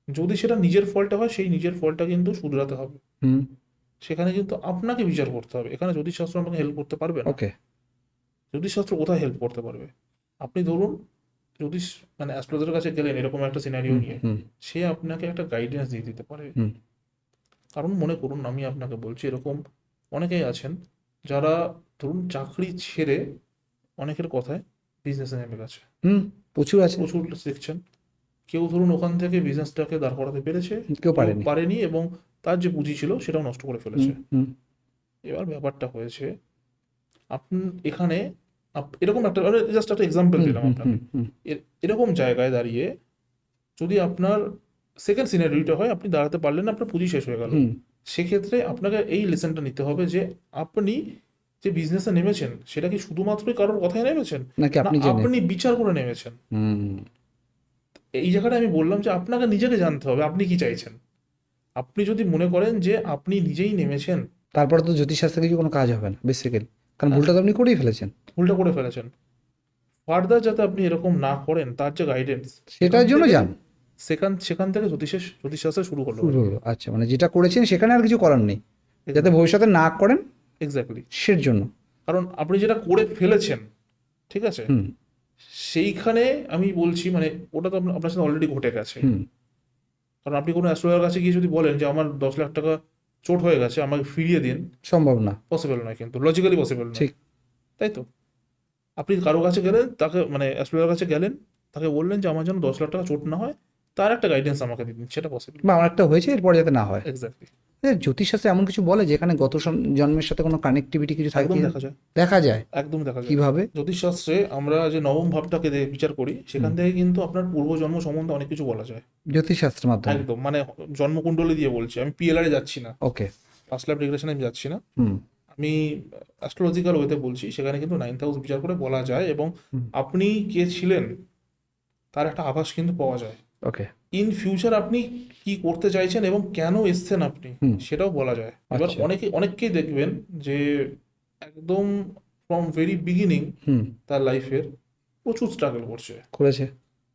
যদি সেটা নিজের ফল্টে হয়, সেই নিজের ফল্টটা কিন্তু শুধরাতে হবে। হুম। সেখানে কিন্তু আপনাকে বিচার করতে হবে। এখানে জ্যোতিষশাস্ত্র আপনাকে হেল্প করতে পারবে না। ওকে। জ্যোতিষশাস্ত্র কোথায় হেল্প করতে পারবে? আপনি ধরুন জ্যোতিষ মানে অ্যাস্ট্রোলজারের কাছে গেলেন এরকম একটা সিনারিও হুম নিয়ে, হুম সে আপনাকে একটা গাইডেন্স দিয়ে দিতে পারে। হুম কারণ মনে করুন, আমি আপনাকে বলছি, এরকম অনেকেই আছেন যারা ধরুন চাকরি ছেড়ে অনেকের কথায় বিজনেসে নেমে গেছে। হুম প্রচুর আছে। প্রচুর দেখছেন। কেউ ধরুন ওখান থেকে বিজনেসটাকে দাঁড় করাতে পেরেছে, কেউ কেউ পারেনি। পারেনি, এবং তার যে পুঁজি ছিল সেটাও নষ্ট করে হুম ফেলেছে। হুম এবার ব্যাপারটা হয়েছে, আপনি এখানে এরকম একটা জাস্ট একটা এক্সাম্পল হুম দিলাম হুম আপনাকে। হুম হুম এরকম জায়গায় দাঁড়িয়ে যদি আপনার সেকেন্ড সিনারিটা হয়, আপনি দাঁড়াতে পারলেন না, আপনার পুঁজি শেষ হয়ে গেল, হুম সেক্ষেত্রে আপনাকে এই লেসনটা নিতে হবে যে আপনি যে বিজনেসে নেমেছেন সেটা কি শুধুমাত্রই কারোর কথায় নেমেছেন, নাকি না আপনি জেনে? আপনি বিচার করে নেমেছেন? হুম। এই জায়গাটা আমি বললাম যে আপনাকে নিজেকে জানতে হবে আপনি কি চাইছেন। আপনি যদি মনে করেন যে আপনি নিজেই নেমেছেন, তারপরে তো জ্যোতিষশাস্ত্রে কিছু কোনো কাজ হবে না বেসিক্যালি, কারণ হ্যাঁ, ভুলটা তো আপনি করেই ফেলেছেন। ভুলটা করে ফেলেছেন, ফার্দার যাতে আপনি এরকম না করেন তার যে গাইডেন্স, সেটার জন্য যান। সেখান থেকে জ্যোতিষশাস্ত্র শুরু করলো। শুরু হলো, আচ্ছা, মানে যেটা করেছেন সেখানে আর কিছু করার নেই, যাতে ভবিষ্যতে না করেন এক্স্যাক্টলি। সের জন্য। কারণ আপনি যেটা করে ফেলেছেন, ঠিক আছে, হুম সেইখানে আমি বলছি মানে ওটা তো আপনার সাথে অলরেডি ঘটে গেছে। হুম কারণ আপনি কোনো অ্যাস্ট্রোলজার কাছে গিয়ে যদি বলেন যে আমার 10 লাখ টাকা চোট হয়ে গেছে, আমাকে ফিরিয়ে দিন, সম্ভব না। পসিবল নয়, কিন্তু লজিক্যালি পসিবল নয়, ঠিক। তাই তো? আপনি কারো কাছে গেলেন, তাকে মানে অ্যাস্ট্রোলজার কাছে গেলেন, তাকে বললেন যে আমার যেন 10 লাখ টাকা চোট না হয়, তার একটা গাইডেন্স আমাকে দিন, সেটা পসিবল। বা আমার একটা হয়েছে, এরপর যাতে না হয়। এক্স্যাক্টলি। জ্যোতিষশাস্ত্রে এমন কিছু বলে যেখানে গত জন্মের সাথে কোনো কানেক্টিভিটি কিছু থাকে? একদম দেখা যায়, দেখা যায়। একদম দেখা যায়। কিভাবে? জ্যোতিষশাস্ত্রে আমরা যে নবম ভাবটাকে বিচার করি, সেখান থেকে কিন্তু আপনার পূর্বজন্ম সম্বন্ধে অনেক কিছু বলা যায়। জ্যোতিষশাস্ত্রের মাধ্যমে? একদম, মানে জন্মকুণ্ডলী দিয়ে বলছি, আমি পিএলআর যাচ্ছি না, ওকে। ফার্স্ট লাইফ রিগ্রেশনে আমি যাচ্ছি না, হুম আমি অ্যাস্ট্রোলজিক্যাল ওয়েতে বলছি। সেখানে কিন্তু 9th হাউস বিচার করে বলা যায়, এবং হুম আপনি কে ছিলেন তার একটা আভাস কিন্তু পাওয়া যায়। ওকে। ইন ফিউচার আপনি কি করতে চাইছেন এবং কেন এসছেন আপনি, হুম সেটাও বলা যায়। এবার আচ্ছা। অনেককেই দেখবেন যে একদম ফ্রম ভেরি বিগিনিং হুম তার লাইফের প্রচুর স্ট্রাগল করছে, করেছে।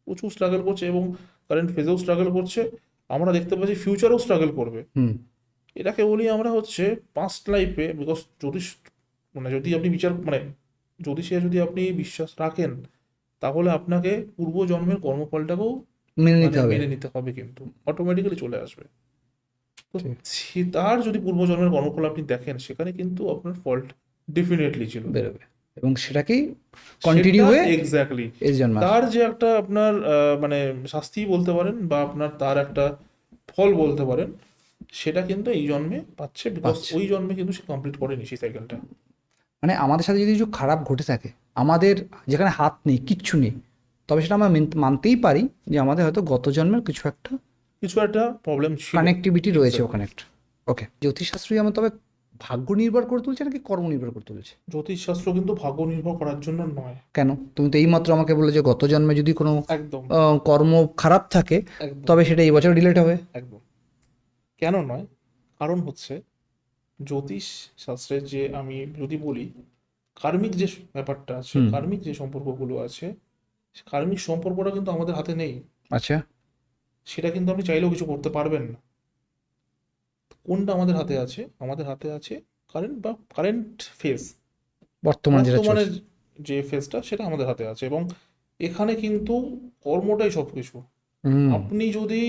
প্রচুর স্ট্রাগল করছে, এবং কারেন্ট ফেজেও স্ট্রাগল করছে। আমরা দেখতে পাচ্ছি ফিউচারেও স্ট্রাগল করবে। হুম এটাকে বলি আমরা হচ্ছে পাস্ট লাইফে, বিকজ জ্যোতিষ মানে যদি আপনি বিচার মানে জ্যোতিষে যদি আপনি বিশ্বাস রাখেন, তাহলে আপনাকে পূর্বজন্মের কর্মফলটাকেও মেনে মানে নিতে হবে। মেনে নিতে হবে, কিন্তু অটোমেটিক্যালি চলে আসবে। তো ঠিক। তার যদি পূর্বজন্মের কর্মফল আপনি দেখেন, সেখানে কিন্তু আপনার ফল্ট ডেফিনেটলি ছিল। বেরোবে, এবং সেটাকেই কন্টিনিউ হয়ে এক্স্যাক্টলি এই জন্মে আসবে। তার যে একটা আপনার মানে শাস্তি বলতে পারেন, বা আপনার তার একটা ফল বলতে পারেন, সেটা কিন্তু এই জন্মে পাচ্ছে, বিকজ পাচ্ছে। ওই জন্মে কিন্তু সে কমপ্লিট করেনি সেই সাইকেলটা। মানে আমাদের সাথে যদি কিছু খারাপ ঘটে থাকে, আমাদের যেখানে হাত নেই, কিচ্ছু নেই, তবে সেটা আমরা মানতেই পারি যে আমাদের হয়তো গত জন্মের কিছু একটা প্রবলেম ছিল। কানেক্টিভিটি রয়েছে Exactly. ওখানে একটা। ওকে। জ্যোতিষশাস্ত্রই আমার তবে ভাগ্য নির্ভর করে তুলছে নাকি কর্ম নির্ভর করে তুলছে? জ্যোতিষশাস্ত্র কিন্তু ভাগ্য নির্ভর করার জন্য নয়। কেন? তুমি তো এইমাত্র আমাকে বললে যে গত জন্মে যদি কোনো একদম, কর্ম খারাপ থাকে একদম, তবে সেটা এই বছর রিলেট হবে। একদম। কেন নয়? কারণ হচ্ছে জ্যোতিষ শাস্ত্রের যে আমি যদি বলি কার্মিক যে ব্যাপারটা আছে, হুম কার্মিক যে সম্পর্কগুলো আছে, কার্মিক সম্পর্কটা কিন্তু আমাদের হাতে নেই, আচ্ছা। সেটা কিন্তু আপনি চাইলেও কিছু করতে পারবেন না। কোনটা আমাদের হাতে আছে? আমাদের হাতে আছে কারেন্ট ফেজ, বর্তমান যেটা বর্তমানের চলছে। যে ফেজটা সেটা আমাদের হাতে আছে, এবং এখানে কিন্তু কর্মটাই সব কিছু। হুম। আপনি যদি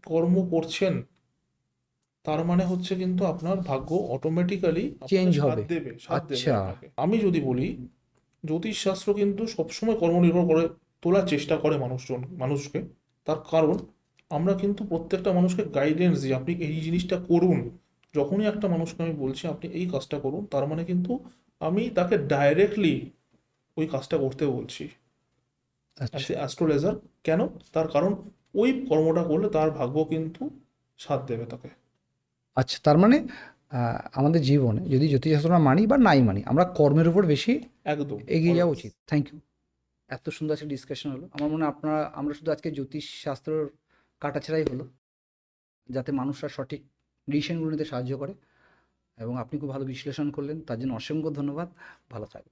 কর্ম করছেন, তার মানে হচ্ছে কিন্তু আপনার ভাগ্য অটোমেটিক্যালি চেঞ্জ আপনাকে হবে। সাথ দেবে আচ্ছা। আপনাকে। আমি যদি বলি, জ্যোতিষশাস্ত্র কিন্তু সবসময় কর্ম নির্ভর করে তোলার চেষ্টা করে মানুষকে। তার কারণ আমরা কিন্তু প্রত্যেকটা মানুষকে গাইডেন্স দিই, আপনি এই জিনিসটা করুন। যখনই একটা মানুষকে আমি বলছি আপনি এই কাজটা করুন, তার মানে কিন্তু আমি তাকে ডাইরেক্টলি ওই কাজটা করতে বলছি অ্যাজ আচ্ছা। এ অ্যাস্ট্রোলজার। কেন? তার কারণ ওই কর্মটা করলে তার ভাগ্য কিন্তু সাথ দেবে তাকে। আচ্ছা, তার মানে আমাদের জীবনে যদি জ্যোতিষশাস্ত্র আমরা মানি বা নাই মানি, আমরা কর্মের উপর বেশি একদম এগিয়ে যাওয়া always। উচিত। Thank you. এত সুন্দর একটা ডিসকাশন হলো। আমার মনে হয় আমরা শুধু আজকে জ্যোতিষশাস্ত্রর কাটাছেঁড়াই হলো, যাতে মানুষরা সঠিক ডিসিশনগুলো নিতে সাহায্য করে, এবং আপনি খুব ভালো বিশ্লেষণ করলেন, তার জন্য অসংখ্য ধন্যবাদ। ভালো থাকবেন।